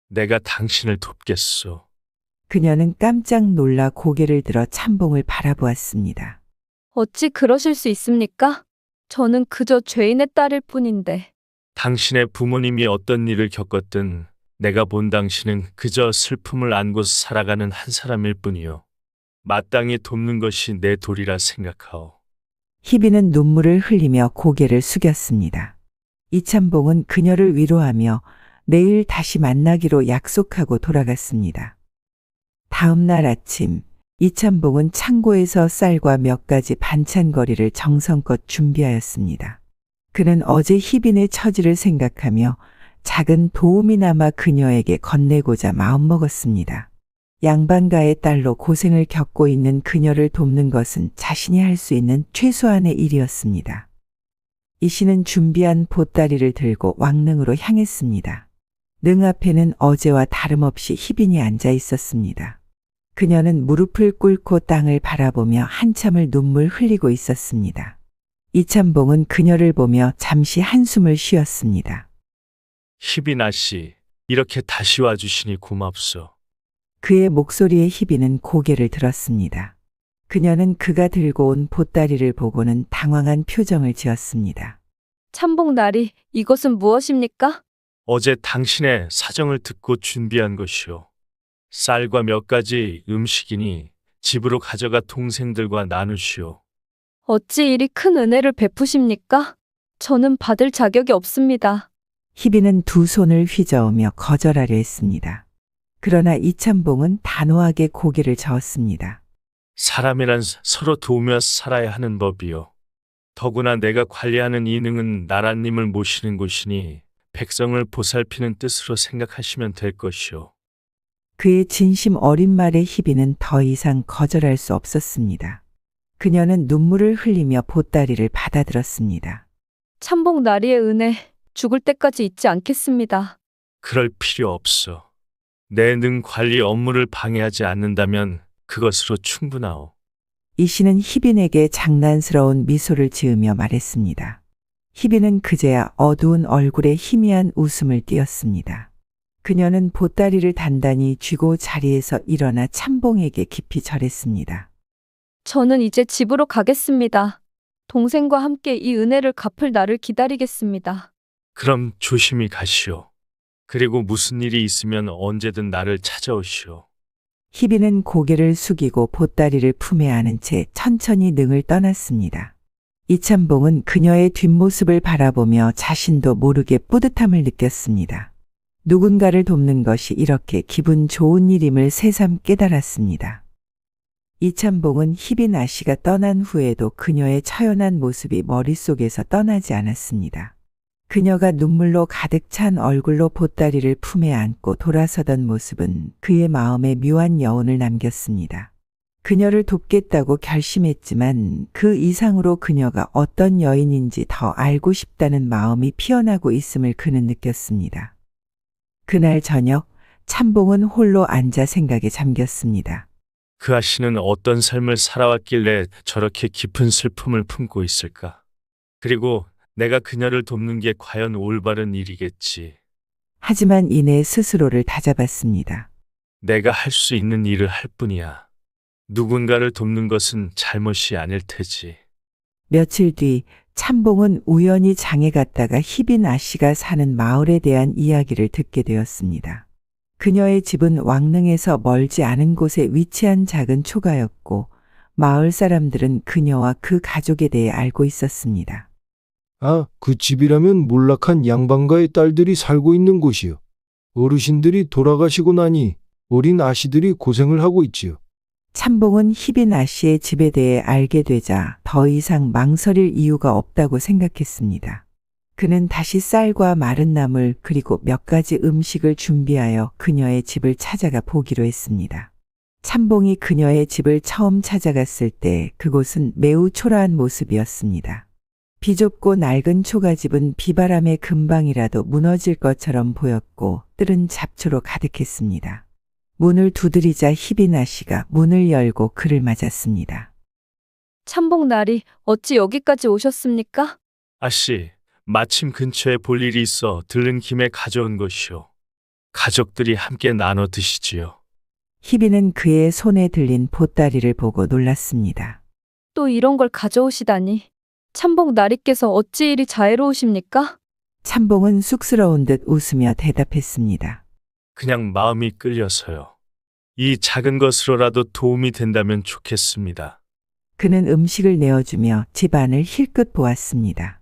내가 당신을 돕겠소. 그녀는 깜짝 놀라 고개를 들어 참봉을 바라보았습니다. 어찌 그러실 수 있습니까? 저는 그저 죄인의 딸일 뿐인데. 당신의 부모님이 어떤 일을 겪었든 내가 본 당신은 그저 슬픔을 안고서 살아가는 한 사람일 뿐이요. 마땅히 돕는 것이 내 도리라 생각하오. 희빈은 눈물을 흘리며 고개를 숙였습니다. 이참봉은 그녀를 위로하며 내일 다시 만나기로 약속하고 돌아갔습니다. 다음 날 아침, 이참봉은 창고에서 쌀과 몇 가지 반찬거리를 정성껏 준비하였습니다. 그는 어제 희빈의 처지를 생각하며 작은 도움이나마 그녀에게 건네고자 마음먹었습니다. 양반가의 딸로 고생을 겪고 있는 그녀를 돕는 것은 자신이 할 수 있는 최소한의 일이었습니다. 이씨는 준비한 보따리를 들고 왕릉으로 향했습니다. 능 앞에는 어제와 다름없이 희빈이 앉아 있었습니다. 그녀는 무릎을 꿇고 땅을 바라보며 한참을 눈물 흘리고 있었습니다. 이참봉은 그녀를 보며 잠시 한숨을 쉬었습니다. 희빈아 씨, 이렇게 다시 와주시니 고맙소. 그의 목소리에 희빈은 고개를 들었습니다. 그녀는 그가 들고 온 보따리를 보고는 당황한 표정을 지었습니다. 참봉 나리, 이것은 무엇입니까? 어제 당신의 사정을 듣고 준비한 것이오. 쌀과 몇 가지 음식이니 집으로 가져가 동생들과 나누시오. 어찌 이리 큰 은혜를 베푸십니까? 저는 받을 자격이 없습니다. 희빈은 두 손을 휘저으며 거절하려 했습니다. 그러나 이참봉은 단호하게 고개를 저었습니다. 사람이란 서로 도우며 살아야 하는 법이요. 더구나 내가 관리하는 이 능은 나라님을 모시는 곳이니 백성을 보살피는 뜻으로 생각하시면 될 것이오. 그의 진심 어린 말에 희빈은 더 이상 거절할 수 없었습니다. 그녀는 눈물을 흘리며 보따리를 받아들었습니다. 참봉 나리의 은혜, 죽을 때까지 잊지 않겠습니다. 그럴 필요 없어. 내 능 관리 업무를 방해하지 않는다면 그것으로 충분하오. 이씨는 희빈에게 장난스러운 미소를 지으며 말했습니다. 희빈은 그제야 어두운 얼굴에 희미한 웃음을 띄었습니다. 그녀는 보따리를 단단히 쥐고 자리에서 일어나 참봉에게 깊이 절했습니다. 저는 이제 집으로 가겠습니다. 동생과 함께 이 은혜를 갚을 날을 기다리겠습니다. 그럼 조심히 가시오. 그리고 무슨 일이 있으면 언제든 나를 찾아오시오. 희빈은 고개를 숙이고 보따리를 품에 안은 채 천천히 능을 떠났습니다. 이참봉은 그녀의 뒷모습을 바라보며 자신도 모르게 뿌듯함을 느꼈습니다. 누군가를 돕는 것이 이렇게 기분 좋은 일임을 새삼 깨달았습니다. 이참봉은 희빈 아씨가 떠난 후에도 그녀의 처연한 모습이 머릿속에서 떠나지 않았습니다. 그녀가 눈물로 가득 찬 얼굴로 보따리를 품에 안고 돌아서던 모습은 그의 마음에 묘한 여운을 남겼습니다. 그녀를 돕겠다고 결심했지만 그 이상으로 그녀가 어떤 여인인지 더 알고 싶다는 마음이 피어나고 있음을 그는 느꼈습니다. 그날 저녁 참봉은 홀로 앉아 생각에 잠겼습니다. 그 아씨는 어떤 삶을 살아왔길래 저렇게 깊은 슬픔을 품고 있을까? 그리고 내가 그녀를 돕는 게 과연 올바른 일이겠지. 하지만 이내 스스로를 다잡았습니다. 내가 할 수 있는 일을 할 뿐이야. 누군가를 돕는 것은 잘못이 아닐 테지. 며칠 뒤 참봉은 우연히 장에 갔다가 희빈 아씨가 사는 마을에 대한 이야기를 듣게 되었습니다. 그녀의 집은 왕릉에서 멀지 않은 곳에 위치한 작은 초가였고 마을 사람들은 그녀와 그 가족에 대해 알고 있었습니다. 아, 그 집이라면 몰락한 양반가의 딸들이 살고 있는 곳이요. 어르신들이 돌아가시고 나니 어린 아씨들이 고생을 하고 있지요. 참봉은 희빈 아씨의 집에 대해 알게 되자 더 이상 망설일 이유가 없다고 생각했습니다. 그는 다시 쌀과 마른 나물 그리고 몇 가지 음식을 준비하여 그녀의 집을 찾아가 보기로 했습니다. 참봉이 그녀의 집을 처음 찾아갔을 때 그곳은 매우 초라한 모습이었습니다. 비좁고 낡은 초가집은 비바람에 금방이라도 무너질 것처럼 보였고 뜰은 잡초로 가득했습니다. 문을 두드리자 희빈 아씨가 문을 열고 그를 맞았습니다. 참봉 날이 어찌 여기까지 오셨습니까? 아씨, 마침 근처에 볼 일이 있어 들른 김에 가져온 것이오. 가족들이 함께 나눠 드시지요. 희빈은 그의 손에 들린 보따리를 보고 놀랐습니다. 또 이런 걸 가져오시다니. 참봉 나리께서 어찌 이리 자애로우십니까? 참봉은 쑥스러운 듯 웃으며 대답했습니다. 그냥 마음이 끌려서요. 이 작은 것으로라도 도움이 된다면 좋겠습니다. 그는 음식을 내어주며 집안을 힐끗 보았습니다.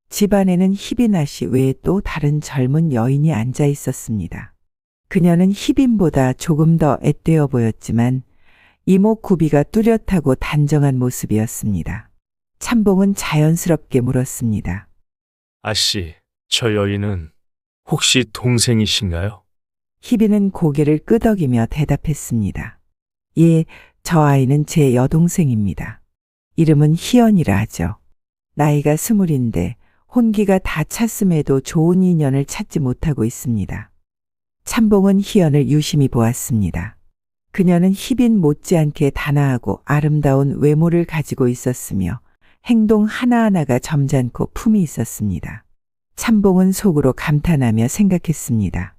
집안에는 희빈 아씨 외에 또 다른 젊은 여인이 앉아 있었습니다. 그녀는 희빈보다 조금 더 앳되어 보였지만 이목구비가 뚜렷하고 단정한 모습이었습니다. 참봉은 자연스럽게 물었습니다. 아씨, 저 여인은 혹시 동생이신가요? 희빈은 고개를 끄덕이며 대답했습니다. 예, 저 아이는 제 여동생입니다. 이름은 희연이라 하죠. 나이가 20인데 혼기가 다 찼음에도 좋은 인연을 찾지 못하고 있습니다. 참봉은 희연을 유심히 보았습니다. 그녀는 희빈 못지않게 단아하고 아름다운 외모를 가지고 있었으며 행동 하나하나가 점잖고 품이 있었습니다. 참봉은 속으로 감탄하며 생각했습니다.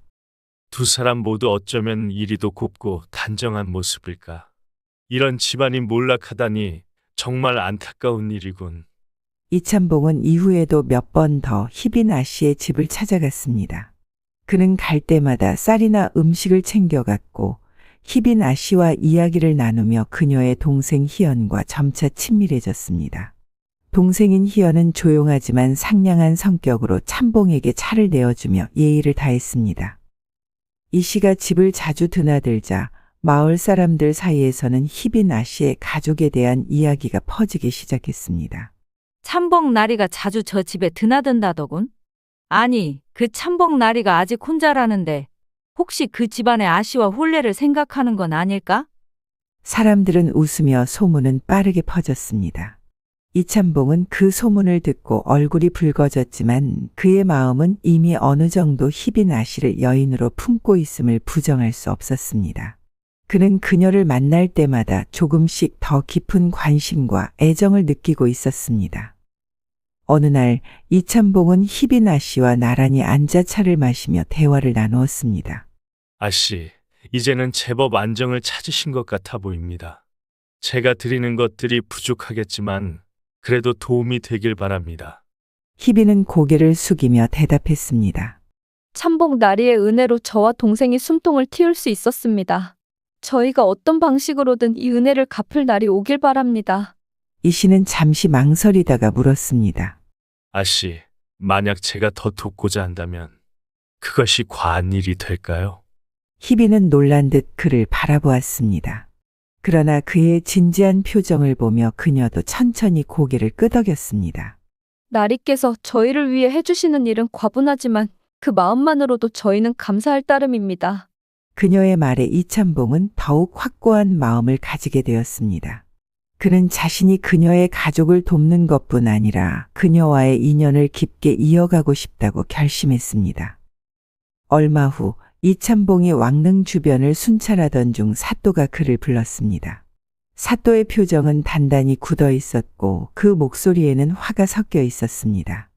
두 사람 모두 어쩌면 이리도 곱고 단정한 모습일까. 이런 집안이 몰락하다니 정말 안타까운 일이군. 이참봉은 이후에도 몇 번 더 희빈 아씨의 집을 찾아갔습니다. 그는 갈 때마다 쌀이나 음식을 챙겨갔고 희빈 아씨와 이야기를 나누며 그녀의 동생 희연과 점차 친밀해졌습니다. 동생인 희연은 조용하지만 상냥한 성격으로 참봉에게 차를 내어주며 예의를 다했습니다. 이 씨가 집을 자주 드나들자 마을 사람들 사이에서는 희빈 아씨의 가족에 대한 이야기가 퍼지기 시작했습니다. 참봉 나리가 자주 저 집에 드나든다더군. 아니, 그 참봉 나리가 아직 혼자라는데 혹시 그 집안의 아씨와 혼례를 생각하는 건 아닐까? 사람들은 웃으며 소문은 빠르게 퍼졌습니다. 이참봉은 그 소문을 듣고 얼굴이 붉어졌지만 그의 마음은 이미 어느 정도 희빈 아씨를 여인으로 품고 있음을 부정할 수 없었습니다. 그는 그녀를 만날 때마다 조금씩 더 깊은 관심과 애정을 느끼고 있었습니다. 어느 날 이참봉은 희빈 아씨와 나란히 앉아 차를 마시며 대화를 나누었습니다. 아씨, 이제는 제법 안정을 찾으신 것 같아 보입니다. 제가 드리는 것들이 부족하겠지만 그래도 도움이 되길 바랍니다. 희빈은 고개를 숙이며 대답했습니다. 참봉 나리의 은혜로 저와 동생이 숨통을 틔울 수 있었습니다. 저희가 어떤 방식으로든 이 은혜를 갚을 날이 오길 바랍니다. 이 씨는 잠시 망설이다가 물었습니다. 아씨, 만약 제가 더 돕고자 한다면 그것이 과한 일이 될까요? 희빈은 놀란 듯 그를 바라보았습니다. 그러나 그의 진지한 표정을 보며 그녀도 천천히 고개를 끄덕였습니다. 나리께서 저희를 위해 해주시는 일은 과분하지만 그 마음만으로도 저희는 감사할 따름입니다. 그녀의 말에 이참봉은 더욱 확고한 마음을 가지게 되었습니다. 그는 자신이 그녀의 가족을 돕는 것뿐 아니라 그녀와의 인연을 깊게 이어가고 싶다고 결심했습니다. 얼마 후 이참봉이 왕릉 주변을 순찰하던 중 사또가 그를 불렀습니다. 사또의 표정은 단단히 굳어 있었고 그 목소리에는 화가 섞여 있었습니다.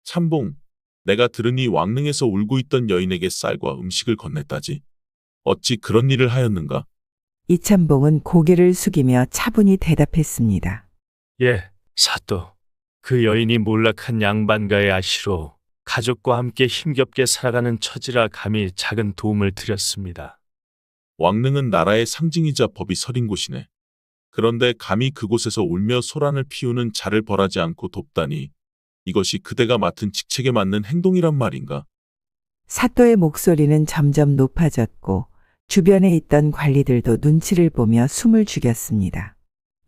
참봉, 내가 들으니 왕릉에서 울고 있던 여인에게 쌀과 음식을 건넸다지. 어찌 그런 일을 하였는가? 이참봉은 고개를 숙이며 차분히 대답했습니다. 예, 사또. 그 여인이 몰락한 양반가의 아시로 가족과 함께 힘겹게 살아가는 처지라 감히 작은 도움을 드렸습니다. 왕릉은 나라의 상징이자 법이 서린 곳이네. 그런데 감히 그곳에서 울며 소란을 피우는 자를 벌하지 않고 돕다니 이것이 그대가 맡은 직책에 맞는 행동이란 말인가? 사또의 목소리는 점점 높아졌고 주변에 있던 관리들도 눈치를 보며 숨을 죽였습니다.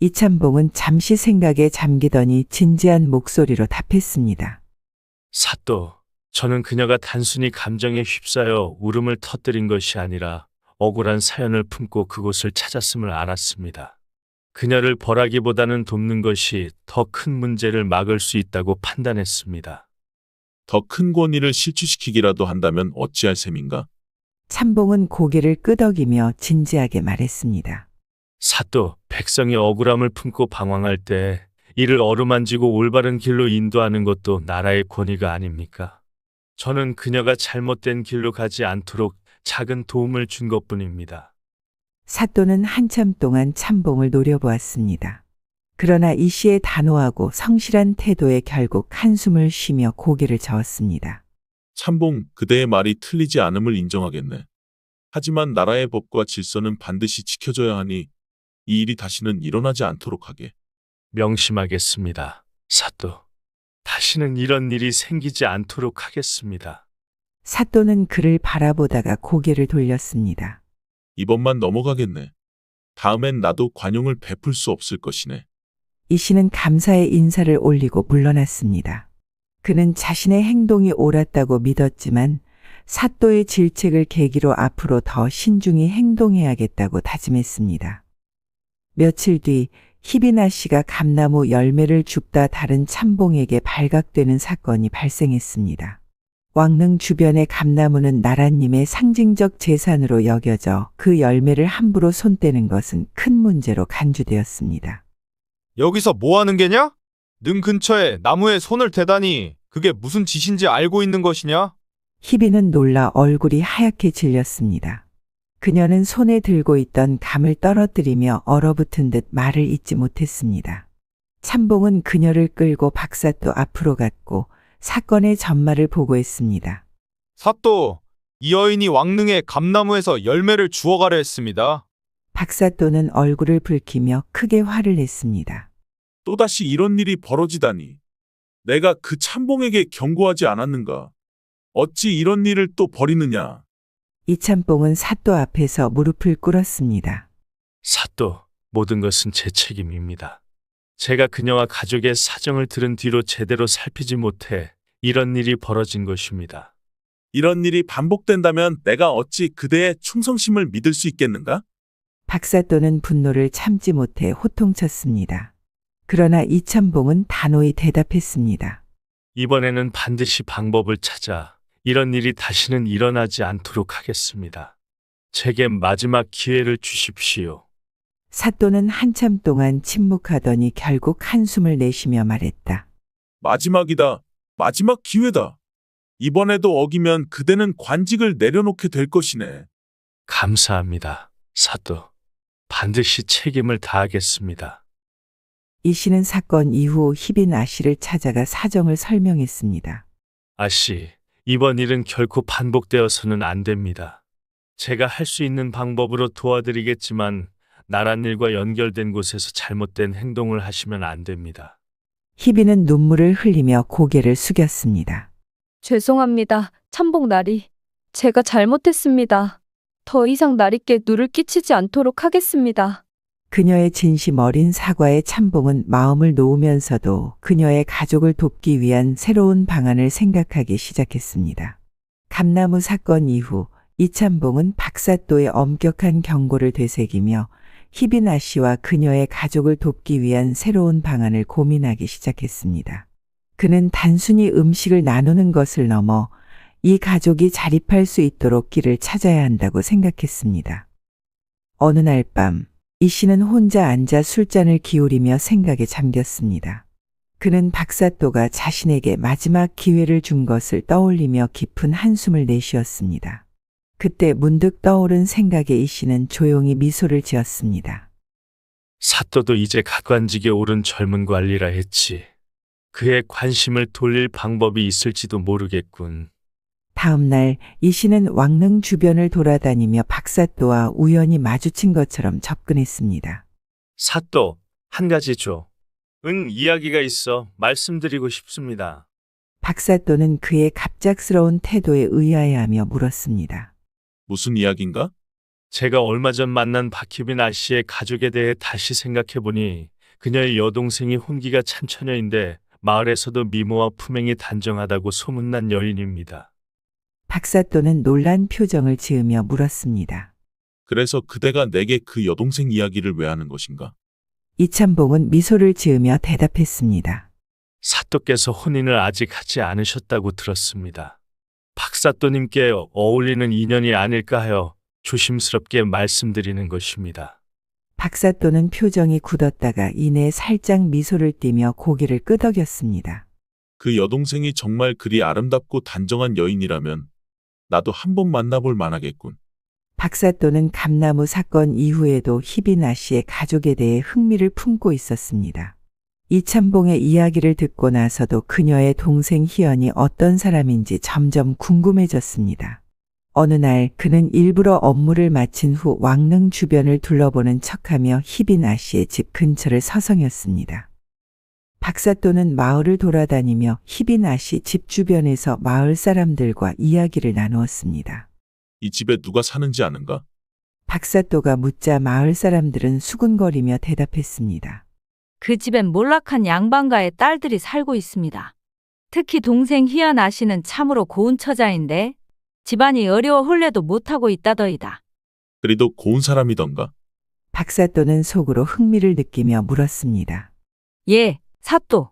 이참봉은 잠시 생각에 잠기더니 진지한 목소리로 답했습니다. 사또, 저는 그녀가 단순히 감정에 휩싸여 울음을 터뜨린 것이 아니라 억울한 사연을 품고 그곳을 찾았음을 알았습니다. 그녀를 벌하기보다는 돕는 것이 더 큰 문제를 막을 수 있다고 판단했습니다. 더 큰 권위를 실추시키기라도 한다면 어찌할 셈인가? 참봉은 고개를 끄덕이며 진지하게 말했습니다. 사또, 백성이 억울함을 품고 방황할 때 이를 어루만지고 올바른 길로 인도하는 것도 나라의 권위가 아닙니까? 저는 그녀가 잘못된 길로 가지 않도록 작은 도움을 준 것뿐입니다. 사또는 한참 동안 참봉을 노려보았습니다. 그러나 이 씨의 단호하고 성실한 태도에 결국 한숨을 쉬며 고개를 저었습니다. 참봉, 그대의 말이 틀리지 않음을 인정하겠네. 하지만 나라의 법과 질서는 반드시 지켜져야 하니 이 일이 다시는 일어나지 않도록 하게. 명심하겠습니다, 사또. 다시는 이런 일이 생기지 않도록 하겠습니다. 사또는 그를 바라보다가 고개를 돌렸습니다. 이번만 넘어가겠네. 다음엔 나도 관용을 베풀 수 없을 것이네. 이 씨는 감사의 인사를 올리고 물러났습니다. 그는 자신의 행동이 옳았다고 믿었지만 사또의 질책을 계기로 앞으로 더 신중히 행동해야겠다고 다짐했습니다. 며칠 뒤 희비나 씨가 감나무 열매를 줍다 다른 참봉에게 발각되는 사건이 발생했습니다. 왕릉 주변의 감나무는 나라님의 상징적 재산으로 여겨져 그 열매를 함부로 손대는 것은 큰 문제로 간주되었습니다. 여기서 뭐 하는 게냐? 능 근처에 나무에 손을 대다니 그게 무슨 짓인지 알고 있는 것이냐? 희비는 놀라 얼굴이 하얗게 질렸습니다. 그녀는 손에 들고 있던 감을 떨어뜨리며 얼어붙은 듯 말을 잇지 못했습니다. 참봉은 그녀를 끌고 박사또 앞으로 갔고 사건의 전말을 보고했습니다. 사또, 이 여인이 왕릉의 감나무에서 열매를 주워가려 했습니다. 박사또는 얼굴을 붉히며 크게 화를 냈습니다. 또다시 이런 일이 벌어지다니. 내가 그 참봉에게 경고하지 않았는가? 어찌 이런 일을 또 벌이느냐? 이참봉은 사또 앞에서 무릎을 꿇었습니다. 사또, 모든 것은 제 책임입니다. 제가 그녀와 가족의 사정을 들은 뒤로 제대로 살피지 못해 이런 일이 벌어진 것입니다. 이런 일이 반복된다면 내가 어찌 그대의 충성심을 믿을 수 있겠는가? 박사또는 분노를 참지 못해 호통쳤습니다. 그러나 이참봉은 단호히 대답했습니다. 이번에는 반드시 방법을 찾아 이런 일이 다시는 일어나지 않도록 하겠습니다. 제게 마지막 기회를 주십시오. 사또는 한참 동안 침묵하더니 결국 한숨을 내쉬며 말했다. 마지막이다. 마지막 기회다. 이번에도 어기면 그대는 관직을 내려놓게 될 것이네. 감사합니다, 사또. 반드시 책임을 다하겠습니다. 이 씨는 사건 이후 희빈 아씨를 찾아가 사정을 설명했습니다. 아씨, 이번 일은 결코 반복되어서는 안 됩니다. 제가 할 수 있는 방법으로 도와드리겠지만 나랏일과 연결된 곳에서 잘못된 행동을 하시면 안 됩니다. 희빈은 눈물을 흘리며 고개를 숙였습니다. 죄송합니다, 참봉 나리. 제가 잘못했습니다. 더 이상 나리께 누를 끼치지 않도록 하겠습니다. 그녀의 진심 어린 사과에 참봉은 마음을 놓으면서도 그녀의 가족을 돕기 위한 새로운 방안을 생각하기 시작했습니다. 감나무 사건 이후 이참봉은 박사또의 엄격한 경고를 되새기며 희빈아 씨와 그녀의 가족을 돕기 위한 새로운 방안을 고민하기 시작했습니다. 그는 단순히 음식을 나누는 것을 넘어 이 가족이 자립할 수 있도록 길을 찾아야 한다고 생각했습니다. 어느 날 밤, 이 씨는 혼자 앉아 술잔을 기울이며 생각에 잠겼습니다. 그는 박사또가 자신에게 마지막 기회를 준 것을 떠올리며 깊은 한숨을 내쉬었습니다. 그때 문득 떠오른 생각에 이 씨는 조용히 미소를 지었습니다. 사또도 이제 갓관직에 오른 젊은 관리라 했지. 그의 관심을 돌릴 방법이 있을지도 모르겠군. 다음 날 이 씨는 왕릉 주변을 돌아다니며 박사또와 우연히 마주친 것처럼 접근했습니다. 사또, 한 가지 줘. 이야기가 있어 말씀드리고 싶습니다. 박사또는 그의 갑작스러운 태도에 의아해하며 물었습니다. 무슨 이야기인가? 제가 얼마 전 만난 박희빈 아씨의 가족에 대해 다시 생각해보니 그녀의 여동생이 혼기가 찬처녀인데 마을에서도 미모와 품행이 단정하다고 소문난 여인입니다. 박사또는 놀란 표정을 지으며 물었습니다. 그래서 그대가 내게 그 여동생 이야기를 왜 하는 것인가? 이참봉은 미소를 지으며 대답했습니다. 사또께서 혼인을 아직 하지 않으셨다고 들었습니다. 박사또님께 어울리는 인연이 아닐까 하여 조심스럽게 말씀드리는 것입니다. 박사또는 표정이 굳었다가 이내 살짝 미소를 띠며 고개를 끄덕였습니다. 그 여동생이 정말 그리 아름답고 단정한 여인이라면 나도 한번 만나볼 만하겠군. 박사또는 감나무 사건 이후에도 희빈아 씨의 가족에 대해 흥미를 품고 있었습니다. 이참봉의 이야기를 듣고 나서도 그녀의 동생 희연이 어떤 사람인지 점점 궁금해졌습니다. 어느 날 그는 일부러 업무를 마친 후 왕릉 주변을 둘러보는 척하며 희빈아 씨의 집 근처를 서성였습니다. 박사또는 마을을 돌아다니며 희빈아 씨 집 주변에서 마을 사람들과 이야기를 나누었습니다. 이 집에 누가 사는지 아는가? 박사또가 묻자 마을 사람들은 수군거리며 대답했습니다. 그 집엔 몰락한 양반가의 딸들이 살고 있습니다. 특히 동생 희연 아씨는 참으로 고운 처자인데 집안이 어려워 혼례도 못하고 있다더이다. 그리도 고운 사람이던가? 박사또는 속으로 흥미를 느끼며 물었습니다. 예, 사또.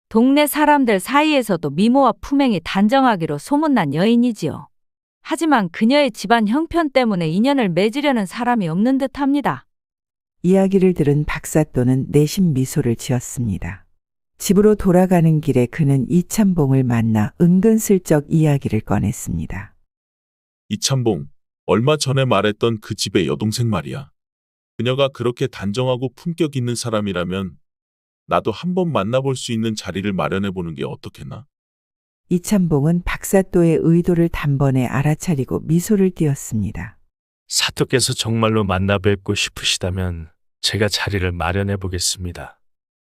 동네 사람들 사이에서도 미모와 품행이 단정하기로 소문난 여인이지요. 하지만 그녀의 집안 형편 때문에 인연을 맺으려는 사람이 없는 듯합니다. 이야기를 들은 박사또는 내심 미소를 지었습니다. 집으로 돌아가는 길에 그는 이참봉을 만나 은근슬쩍 이야기를 꺼냈습니다. 이참봉, 얼마 전에 말했던 그 집의 여동생 말이야. 그녀가 그렇게 단정하고 품격 있는 사람이라면 나도 한번 만나볼 수 있는 자리를 마련해보는 게 어떻겠나? 이참봉은 박사또의 의도를 단번에 알아차리고 미소를 띄었습니다. 사또께서 정말로 만나 뵙고 싶으시다면 제가 자리를 마련해 보겠습니다.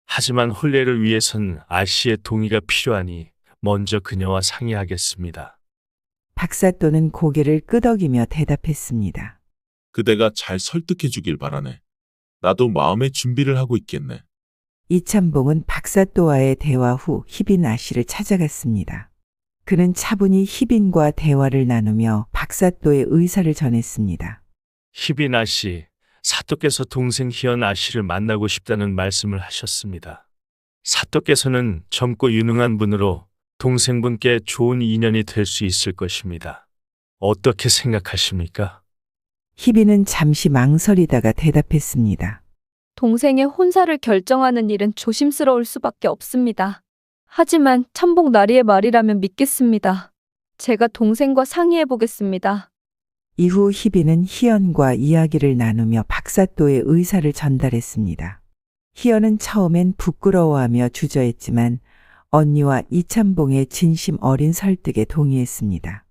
하지만 혼례를 위해선 아씨의 동의가 필요하니 먼저 그녀와 상의하겠습니다. 박사또는 고개를 끄덕이며 대답했습니다. 그대가 잘 설득해 주길 바라네. 나도 마음의 준비를 하고 있겠네. 이참봉은 박사또와의 대화 후 희빈아 씨를 찾아갔습니다. 그는 차분히 희빈과 대화를 나누며 박사또의 의사를 전했습니다. 희빈 아씨, 사또께서 동생 희연 아씨를 만나고 싶다는 말씀을 하셨습니다. 사또께서는 젊고 유능한 분으로 동생분께 좋은 인연이 될 수 있을 것입니다. 어떻게 생각하십니까? 희빈은 잠시 망설이다가 대답했습니다. 동생의 혼사를 결정하는 일은 조심스러울 수밖에 없습니다. 하지만 참봉 나리의 말이라면 믿겠습니다. 제가 동생과 상의해 보겠습니다. 이후 희빈은 희연과 이야기를 나누며 박사또의 의사를 전달했습니다. 희연은 처음엔 부끄러워하며 주저했지만 언니와 이참봉의 진심 어린 설득에 동의했습니다.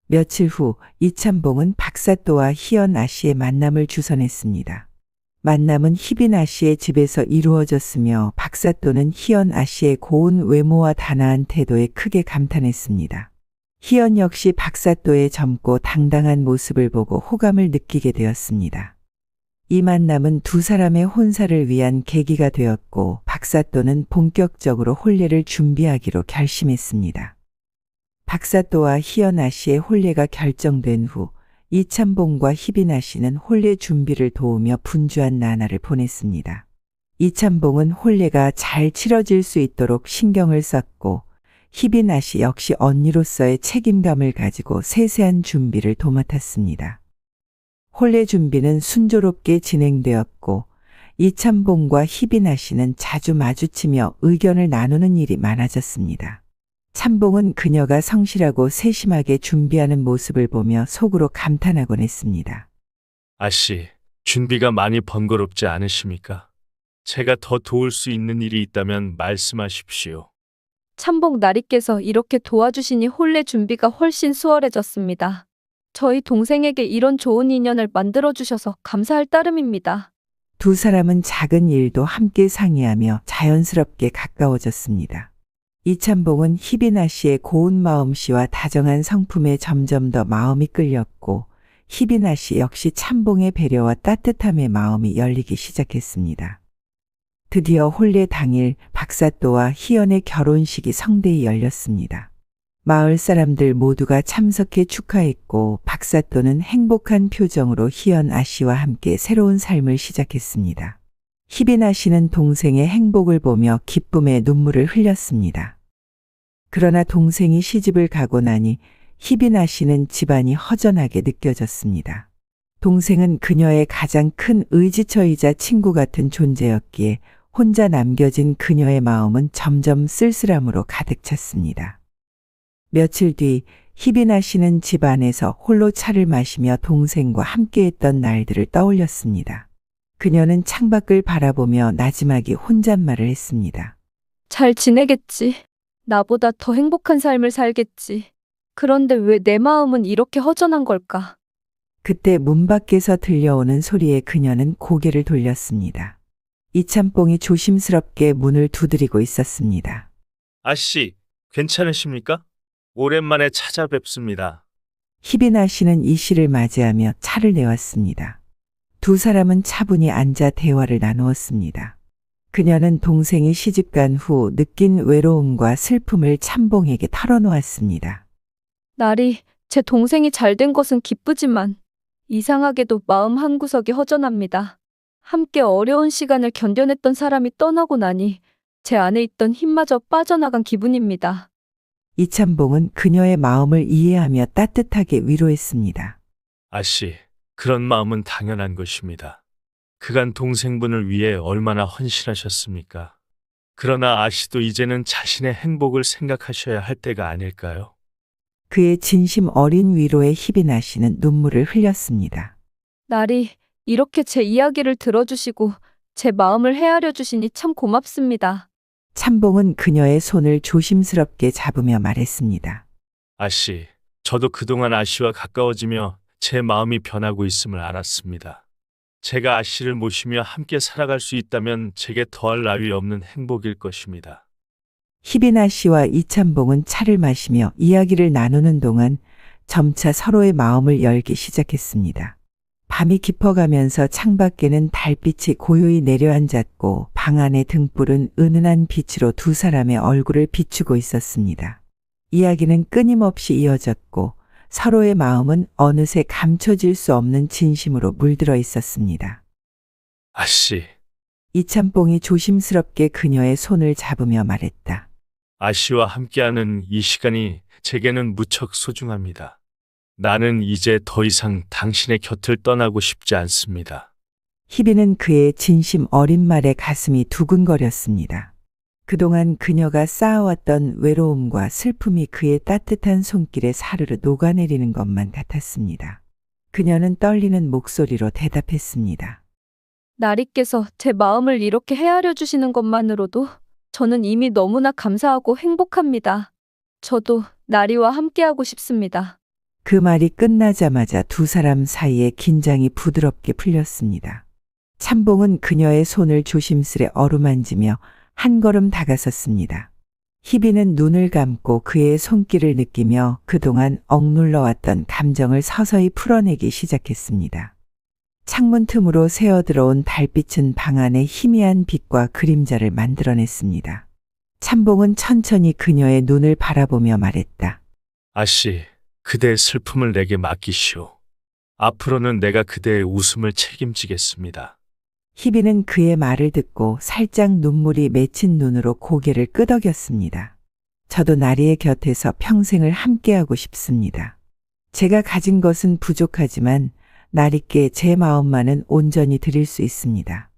며칠 후 이참봉은 박사또와 희연 아씨의 만남을 주선했습니다. 만남은 희빈 아씨의 집에서 이루어졌으며 박사또는 희연 아씨의 고운 외모와 단아한 태도에 크게 감탄했습니다. 희연 역시 박사또의 젊고 당당한 모습을 보고 호감을 느끼게 되었습니다. 이 만남은 두 사람의 혼사를 위한 계기가 되었고 박사또는 본격적으로 혼례를 준비하기로 결심했습니다. 박사또와 희연 아씨의 혼례가 결정된 후 이참봉과 희빈아 씨는 혼례 준비를 도우며 분주한 나날을 보냈습니다. 이참봉은 혼례가 잘 치러질 수 있도록 신경을 썼고 희빈아 씨 역시 언니로서의 책임감을 가지고 세세한 준비를 도맡았습니다. 혼례 준비는 순조롭게 진행되었고 이참봉과 희빈아 씨는 자주 마주치며 의견을 나누는 일이 많아졌습니다. 참봉은 그녀가 성실하고 세심하게 준비하는 모습을 보며 속으로 감탄하곤 했습니다. 아씨, 준비가 많이 번거롭지 않으십니까? 제가 더 도울 수 있는 일이 있다면 말씀하십시오. 참봉 나리께서 이렇게 도와주시니 혼례 준비가 훨씬 수월해졌습니다. 저희 동생에게 이런 좋은 인연을 만들어주셔서 감사할 따름입니다. 두 사람은 작은 일도 함께 상의하며 자연스럽게 가까워졌습니다. 이참봉은 희빈아 씨의 고운 마음씨와 다정한 성품에 점점 더 마음이 끌렸고 희빈아 씨 역시 참봉의 배려와 따뜻함에 마음이 열리기 시작했습니다. 드디어 혼례 당일 박사또와 희연의 결혼식이 성대히 열렸습니다. 마을 사람들 모두가 참석해 축하했고 박사또는 행복한 표정으로 희연 아씨와 함께 새로운 삶을 시작했습니다. 희빈아 씨는 동생의 행복을 보며 기쁨의 눈물을 흘렸습니다. 그러나 동생이 시집을 가고 나니 희빈아 씨는 집안이 허전하게 느껴졌습니다. 동생은 그녀의 가장 큰 의지처이자 친구 같은 존재였기에 혼자 남겨진 그녀의 마음은 점점 쓸쓸함으로 가득 찼습니다. 며칠 뒤 희빈아 씨는 집 안에서 홀로 차를 마시며 동생과 함께했던 날들을 떠올렸습니다. 그녀는 창밖을 바라보며 나지막이 혼잣말을 했습니다. 잘 지내겠지. 나보다 더 행복한 삶을 살겠지. 그런데 왜 내 마음은 이렇게 허전한 걸까? 그때 문 밖에서 들려오는 소리에 그녀는 고개를 돌렸습니다. 이참봉이 조심스럽게 문을 두드리고 있었습니다. 아씨, 괜찮으십니까? 오랜만에 찾아뵙습니다. 희빈아 씨는 이 씨를 맞이하며 차를 내왔습니다. 두 사람은 차분히 앉아 대화를 나누었습니다. 그녀는 동생이 시집간 후 느낀 외로움과 슬픔을 참봉에게 털어놓았습니다. 나리, 제 동생이 잘된 것은 기쁘지만 이상하게도 마음 한구석이 허전합니다. 함께 어려운 시간을 견뎌냈던 사람이 떠나고 나니 제 안에 있던 힘마저 빠져나간 기분입니다. 이참봉은 그녀의 마음을 이해하며 따뜻하게 위로했습니다. 아씨, 그런 마음은 당연한 것입니다. 그간 동생분을 위해 얼마나 헌신하셨습니까? 그러나 아씨도 이제는 자신의 행복을 생각하셔야 할 때가 아닐까요? 그의 진심 어린 위로에 희빈아 씨는 눈물을 흘렸습니다. 나리, 이렇게 제 이야기를 들어주시고 제 마음을 헤아려 주시니 참 고맙습니다. 참봉은 그녀의 손을 조심스럽게 잡으며 말했습니다. 아씨, 저도 그동안 아씨와 가까워지며 제 마음이 변하고 있음을 알았습니다. 제가 아씨를 모시며 함께 살아갈 수 있다면 제게 더할 나위 없는 행복일 것입니다. 희빈아 씨와 이참봉은 차를 마시며 이야기를 나누는 동안 점차 서로의 마음을 열기 시작했습니다. 밤이 깊어가면서 창밖에는 달빛이 고요히 내려앉았고 방 안의 등불은 은은한 빛으로 두 사람의 얼굴을 비추고 있었습니다. 이야기는 끊임없이 이어졌고 서로의 마음은 어느새 감춰질 수 없는 진심으로 물들어 있었습니다. 아씨, 이참봉이 조심스럽게 그녀의 손을 잡으며 말했다. 아씨와 함께하는 이 시간이 제게는 무척 소중합니다. 나는 이제 더 이상 당신의 곁을 떠나고 싶지 않습니다. 희빈은 그의 진심 어린 말에 가슴이 두근거렸습니다. 그동안 그녀가 쌓아왔던 외로움과 슬픔이 그의 따뜻한 손길에 사르르 녹아내리는 것만 같았습니다. 그녀는 떨리는 목소리로 대답했습니다. 나리께서 제 마음을 이렇게 헤아려 주시는 것만으로도 저는 이미 너무나 감사하고 행복합니다. 저도 나리와 함께하고 싶습니다. 그 말이 끝나자마자 두 사람 사이에 긴장이 부드럽게 풀렸습니다. 참봉은 그녀의 손을 조심스레 어루만지며 한 걸음 다가섰습니다. 희빈은 눈을 감고 그의 손길을 느끼며 그동안 억눌러왔던 감정을 서서히 풀어내기 시작했습니다. 창문 틈으로 새어들어온 달빛은 방 안에 희미한 빛과 그림자를 만들어냈습니다. 참봉은 천천히 그녀의 눈을 바라보며 말했다. 아씨, 그대의 슬픔을 내게 맡기시오. 앞으로는 내가 그대의 웃음을 책임지겠습니다. 희비는 그의 말을 듣고 살짝 눈물이 맺힌 눈으로 고개를 끄덕였습니다. 저도 나리의 곁에서 평생을 함께하고 싶습니다. 제가 가진 것은 부족하지만 나리께 제 마음만은 온전히 드릴 수 있습니다.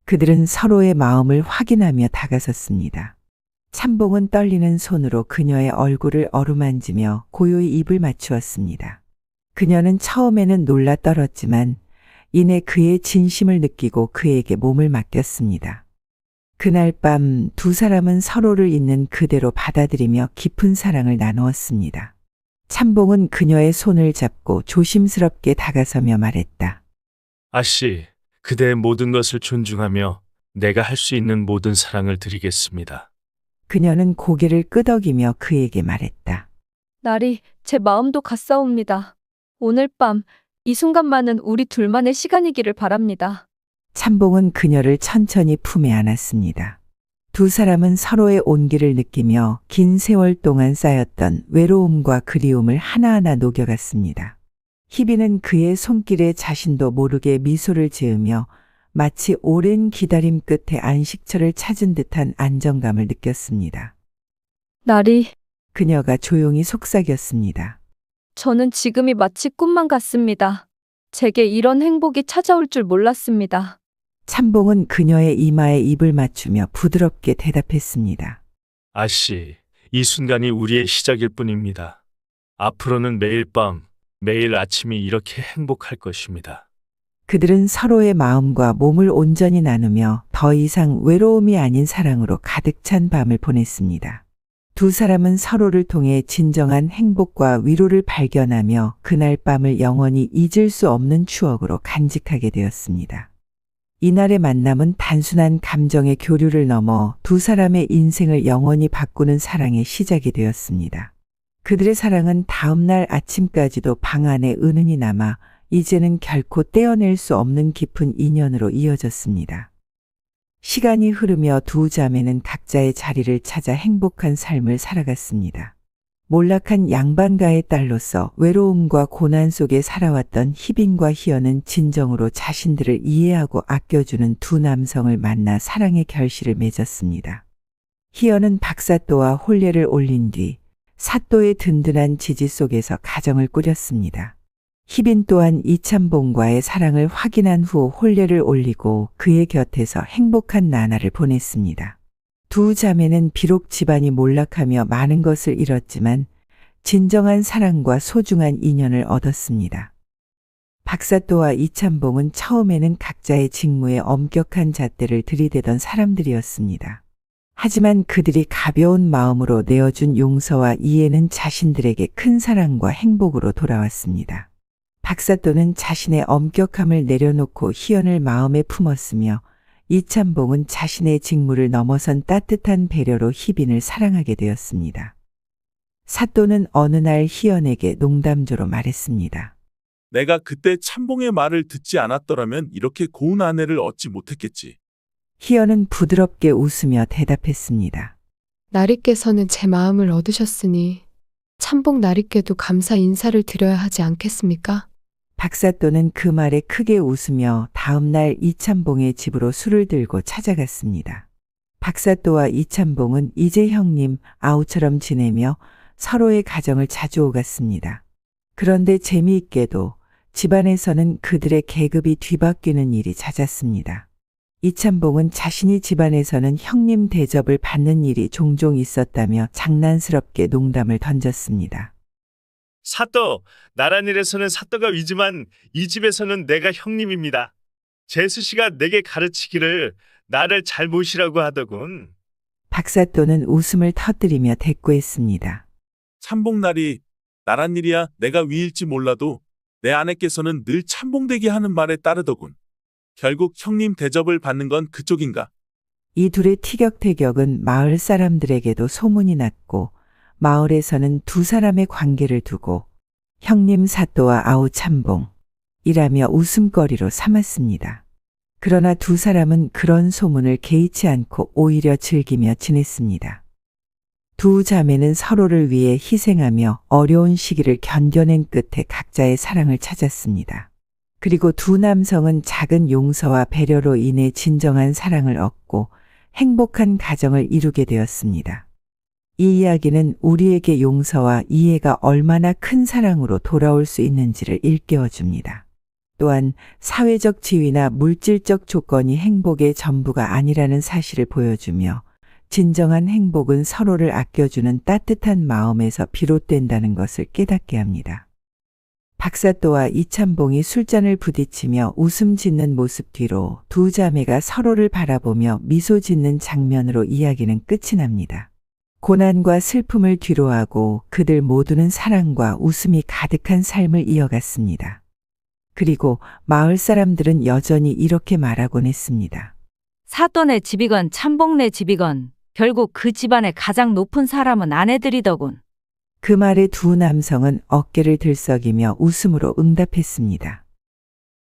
그들은 서로의 마음을 확인하며 다가섰습니다. 참봉은 떨리는 손으로 그녀의 얼굴을 어루만지며 고요히 입을 맞추었습니다. 그녀는 처음에는 놀라 떨었지만 이내 그의 진심을 느끼고 그에게 몸을 맡겼습니다. 그날 밤 두 사람은 서로를 있는 그대로 받아들이며 깊은 사랑을 나누었습니다. 참봉은 그녀의 손을 잡고 조심스럽게 다가서며 말했다. 아씨, 그대의 모든 것을 존중하며 내가 할 수 있는 모든 사랑을 드리겠습니다. 그녀는 고개를 끄덕이며 그에게 말했다. 나리, 제 마음도 같사옵니다. 오늘 밤 이 순간만은 우리 둘만의 시간이기를 바랍니다. 참봉은 그녀를 천천히 품에 안았습니다. 두 사람은 서로의 온기를 느끼며 긴 세월 동안 쌓였던 외로움과 그리움을 하나하나 녹여갔습니다. 희비는 그의 손길에 자신도 모르게 미소를 지으며 마치 오랜 기다림 끝에 안식처를 찾은 듯한 안정감을 느꼈습니다. 나리, 그녀가 조용히 속삭였습니다. 저는 지금이 마치 꿈만 같습니다. 제게 이런 행복이 찾아올 줄 몰랐습니다. 참봉은 그녀의 이마에 입을 맞추며 부드럽게 대답했습니다. 아씨, 이 순간이 우리의 시작일 뿐입니다. 앞으로는 매일 밤, 매일 아침이 이렇게 행복할 것입니다. 그들은 서로의 마음과 몸을 온전히 나누며 더 이상 외로움이 아닌 사랑으로 가득 찬 밤을 보냈습니다. 두 사람은 서로를 통해 진정한 행복과 위로를 발견하며 그날 밤을 영원히 잊을 수 없는 추억으로 간직하게 되었습니다. 이날의 만남은 단순한 감정의 교류를 넘어 두 사람의 인생을 영원히 바꾸는 사랑의 시작이 되었습니다. 그들의 사랑은 다음날 아침까지도 방 안에 은은히 남아 이제는 결코 떼어낼 수 없는 깊은 인연으로 이어졌습니다. 시간이 흐르며 두 자매는 각자의 자리를 찾아 행복한 삶을 살아갔습니다. 몰락한 양반가의 딸로서 외로움과 고난 속에 살아왔던 희빈과 희연은 진정으로 자신들을 이해하고 아껴주는 두 남성을 만나 사랑의 결실을 맺었습니다. 희연은 박사또와 혼례를 올린 뒤 사또의 든든한 지지 속에서 가정을 꾸렸습니다. 희빈 또한 이참봉과의 사랑을 확인한 후 혼례를 올리고 그의 곁에서 행복한 나날을 보냈습니다. 두 자매는 비록 집안이 몰락하며 많은 것을 잃었지만 진정한 사랑과 소중한 인연을 얻었습니다. 박사또와 이참봉은 처음에는 각자의 직무에 엄격한 잣대를 들이대던 사람들이었습니다. 하지만 그들이 가벼운 마음으로 내어준 용서와 이해는 자신들에게 큰 사랑과 행복으로 돌아왔습니다. 박사또는 자신의 엄격함을 내려놓고 희연을 마음에 품었으며 이참봉은 자신의 직무를 넘어선 따뜻한 배려로 희빈을 사랑하게 되었습니다. 사또는 어느 날 희연에게 농담조로 말했습니다. 내가 그때 참봉의 말을 듣지 않았더라면 이렇게 고운 아내를 얻지 못했겠지. 희연은 부드럽게 웃으며 대답했습니다. 나리께서는 제 마음을 얻으셨으니 참봉 나리께도 감사 인사를 드려야 하지 않겠습니까? 박사또는 그 말에 크게 웃으며 다음 날 이참봉의 집으로 술을 들고 찾아갔습니다. 박사또와 이참봉은 이제 형님, 아우처럼 지내며 서로의 가정을 자주 오갔습니다. 그런데 재미있게도 집안에서는 그들의 계급이 뒤바뀌는 일이 잦았습니다. 이참봉은 자신이 집안에서는 형님 대접을 받는 일이 종종 있었다며 장난스럽게 농담을 던졌습니다. 사또, 나란 일에서는 사또가 위지만 이 집에서는 내가 형님입니다. 제수 씨가 내게 가르치기를 나를 잘 모시라고 하더군. 박사또는 웃음을 터뜨리며 대꾸했습니다. 참봉날이 나란 일이야 내가 위일지 몰라도 내 아내께서는 늘 참봉되게 하는 말에 따르더군. 결국 형님 대접을 받는 건 그쪽인가? 이 둘의 티격태격은 마을 사람들에게도 소문이 났고 마을에서는 두 사람의 관계를 두고 형님 사또와 아우 참봉이라며 웃음거리로 삼았습니다. 그러나 두 사람은 그런 소문을 개의치 않고 오히려 즐기며 지냈습니다. 두 자매는 서로를 위해 희생하며 어려운 시기를 견뎌낸 끝에 각자의 사랑을 찾았습니다. 그리고 두 남성은 작은 용서와 배려로 인해 진정한 사랑을 얻고 행복한 가정을 이루게 되었습니다. 이 이야기는 우리에게 용서와 이해가 얼마나 큰 사랑으로 돌아올 수 있는지를 일깨워 줍니다. 또한 사회적 지위나 물질적 조건이 행복의 전부가 아니라는 사실을 보여주며 진정한 행복은 서로를 아껴주는 따뜻한 마음에서 비롯된다는 것을 깨닫게 합니다. 박사또와 이참봉이 술잔을 부딪히며 웃음 짓는 모습 뒤로 두 자매가 서로를 바라보며 미소 짓는 장면으로 이야기는 끝이 납니다. 고난과 슬픔을 뒤로하고 그들 모두는 사랑과 웃음이 가득한 삶을 이어갔습니다. 그리고 마을 사람들은 여전히 이렇게 말하곤 했습니다. 사돈의 집이건 참복네 집이건 결국 그 집안의 가장 높은 사람은 아내들이더군. 그 말에 두 남성은 어깨를 들썩이며 웃음으로 응답했습니다.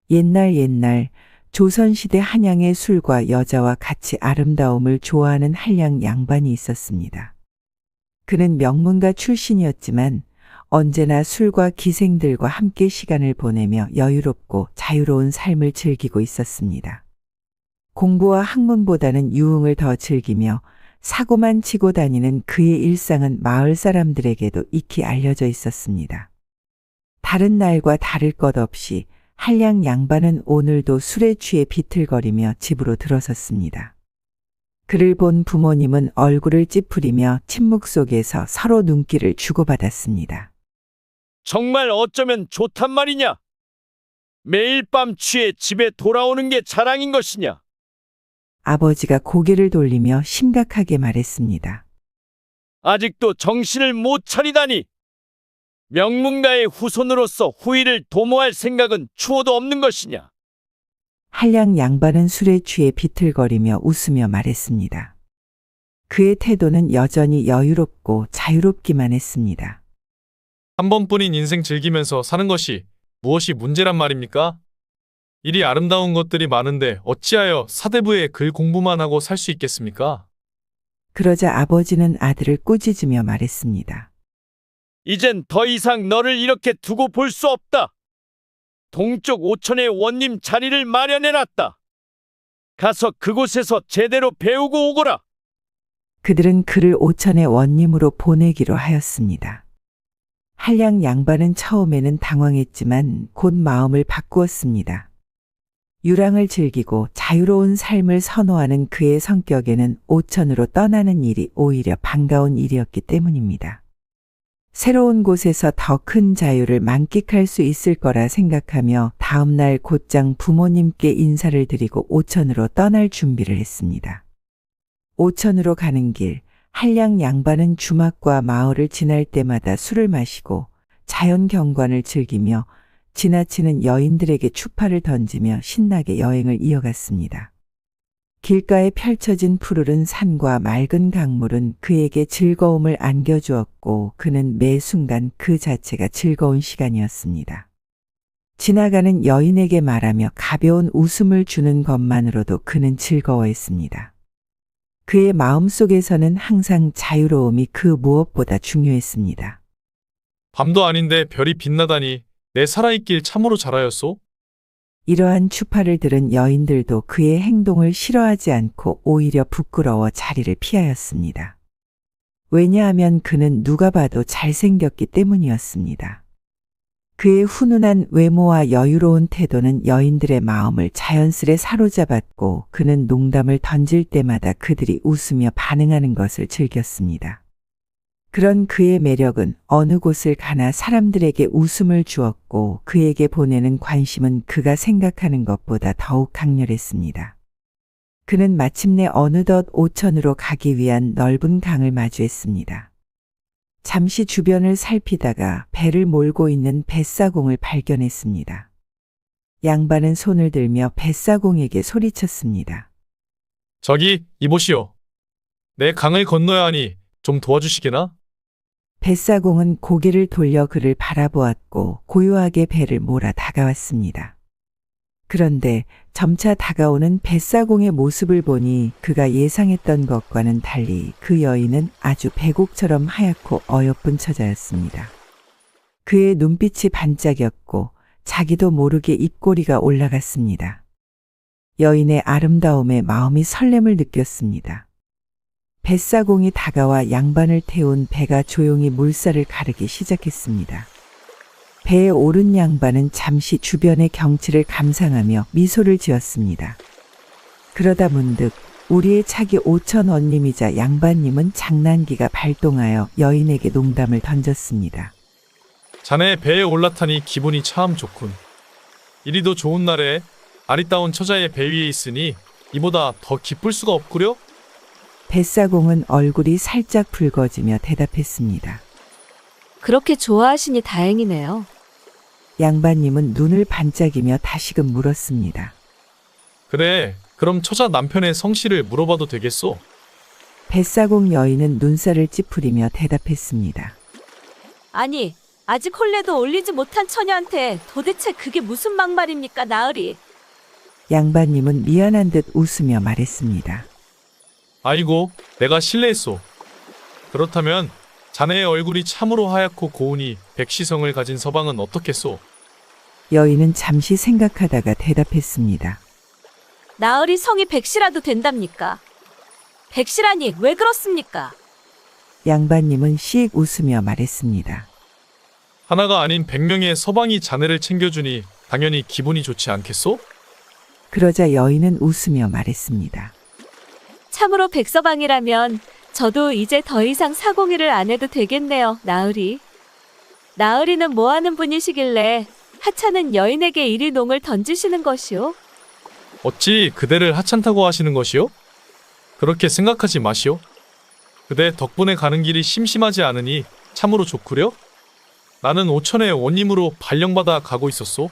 옛날 조선시대 한양의 술과 여자와 같이 아름다움을 좋아하는 한량 양반이 있었습니다. 그는 명문가 출신이었지만 언제나 술과 기생들과 함께 시간을 보내며 여유롭고 자유로운 삶을 즐기고 있었습니다. 공부와 학문보다는 유흥을 더 즐기며 사고만 치고 다니는 그의 일상은 마을 사람들에게도 익히 알려져 있었습니다. 다른 날과 다를 것 없이 한량 양반은 오늘도 술에 취해 비틀거리며 집으로 들어섰습니다. 그를 본 부모님은 얼굴을 찌푸리며 침묵 속에서 서로 눈길을 주고받았습니다. 정말 어쩌면 좋단 말이냐? 매일 밤 취해 집에 돌아오는 게 자랑인 것이냐? 아버지가 고개를 돌리며 심각하게 말했습니다. 아직도 정신을 못 차리다니! 명문가의 후손으로서 후위를 도모할 생각은 추호도 없는 것이냐? 한량 양반은 술에 취해 비틀거리며 웃으며 말했습니다. 그의 태도는 여전히 여유롭고 자유롭기만 했습니다. 한 번뿐인 인생 즐기면서 사는 것이 무엇이 문제란 말입니까? 이리 아름다운 것들이 많은데 어찌하여 사대부에 글 공부만 하고 살 수 있겠습니까? 그러자 아버지는 아들을 꾸짖으며 말했습니다. 이젠 더 이상 너를 이렇게 두고 볼 수 없다. 동쪽 오천에 원님 자리를 마련해놨다. 가서 그곳에서 제대로 배우고 오거라. 그들은 그를 오천의 원님으로 보내기로 하였습니다. 한량 양반은 처음에는 당황했지만 곧 마음을 바꾸었습니다. 유랑을 즐기고 자유로운 삶을 선호하는 그의 성격에는 오천으로 떠나는 일이 오히려 반가운 일이었기 때문입니다. 새로운 곳에서 더 큰 자유를 만끽할 수 있을 거라 생각하며 다음 날 곧장 부모님께 인사를 드리고 오천으로 떠날 준비를 했습니다. 오천으로 가는 길, 한량 양반은 주막과 마을을 지날 때마다 술을 마시고 자연 경관을 즐기며 지나치는 여인들에게 추파를 던지며 신나게 여행을 이어갔습니다. 길가에 펼쳐진 푸르른 산과 맑은 강물은 그에게 즐거움을 안겨주었고 그는 매 순간 그 자체가 즐거운 시간이었습니다. 지나가는 여인에게 말하며 가벼운 웃음을 주는 것만으로도 그는 즐거워했습니다. 그의 마음속에서는 항상 자유로움이 그 무엇보다 중요했습니다. 밤도 아닌데 별이 빛나다니 내 살아있길 참으로 잘하였소? 이러한 추파를 들은 여인들도 그의 행동을 싫어하지 않고 오히려 부끄러워 자리를 피하였습니다. 왜냐하면 그는 누가 봐도 잘생겼기 때문이었습니다. 그의 훈훈한 외모와 여유로운 태도는 여인들의 마음을 자연스레 사로잡았고 그는 농담을 던질 때마다 그들이 웃으며 반응하는 것을 즐겼습니다. 그런 그의 매력은 어느 곳을 가나 사람들에게 웃음을 주었고 그에게 보내는 관심은 그가 생각하는 것보다 더욱 강렬했습니다. 그는 마침내 어느덧 오천으로 가기 위한 넓은 강을 마주했습니다. 잠시 주변을 살피다가 배를 몰고 있는 뱃사공을 발견했습니다. 양반은 손을 들며 뱃사공에게 소리쳤습니다. 저기 이보시오. 내 강을 건너야 하니 좀 도와주시게나? 뱃사공은 고개를 돌려 그를 바라보았고 고요하게 배를 몰아 다가왔습니다. 그런데 점차 다가오는 뱃사공의 모습을 보니 그가 예상했던 것과는 달리 그 여인은 아주 백옥처럼 하얗고 어여쁜 처자였습니다. 그의 눈빛이 반짝였고 자기도 모르게 입꼬리가 올라갔습니다. 여인의 아름다움에 마음이 설렘을 느꼈습니다. 뱃사공이 다가와 양반을 태운 배가 조용히 물살을 가르기 시작했습니다. 배에 오른 양반은 잠시 주변의 경치를 감상하며 미소를 지었습니다. 그러다 문득 우리의 차기 5,000원님이자 양반님은 장난기가 발동하여 여인에게 농담을 던졌습니다. 자네 배에 올라타니 기분이 참 좋군. 이리도 좋은 날에 아리따운 처자의 배 위에 있으니 이보다 더 기쁠 수가 없구려? 뱃사공은 얼굴이 살짝 붉어지며 대답했습니다. 그렇게 좋아하시니 다행이네요. 양반님은 눈을 반짝이며 다시금 물었습니다. 그래, 그럼 처자 남편의 성씨를 물어봐도 되겠소? 뱃사공 여인은 눈살을 찌푸리며 대답했습니다. 아니, 아직 혼례도 올리지 못한 처녀한테 도대체 그게 무슨 막말입니까, 나으리? 양반님은 미안한 듯 웃으며 말했습니다. 아이고, 내가 실례했소. 그렇다면 자네의 얼굴이 참으로 하얗고 고우니 백시성을 가진 서방은 어떻겠소? 여인은 잠시 생각하다가 대답했습니다. 나으리 성이 백시라도 된답니까? 백시라니 왜 그렇습니까? 양반님은 씩 웃으며 말했습니다. 하나가 아닌 100명의 서방이 자네를 챙겨주니 당연히 기분이 좋지 않겠소? 그러자 여인은 웃으며 말했습니다. 참으로 백서방이라면 저도 이제 더 이상 사공이를 안 해도 되겠네요, 나으리. 나으리는 뭐 하는 분이시길래 하찮은 여인에게 이리 농을 던지시는 것이오? 어찌 그대를 하찮다고 하시는 것이오? 그렇게 생각하지 마시오. 그대 덕분에 가는 길이 심심하지 않으니 참으로 좋구려? 나는 오천의 원님으로 발령받아 가고 있었소.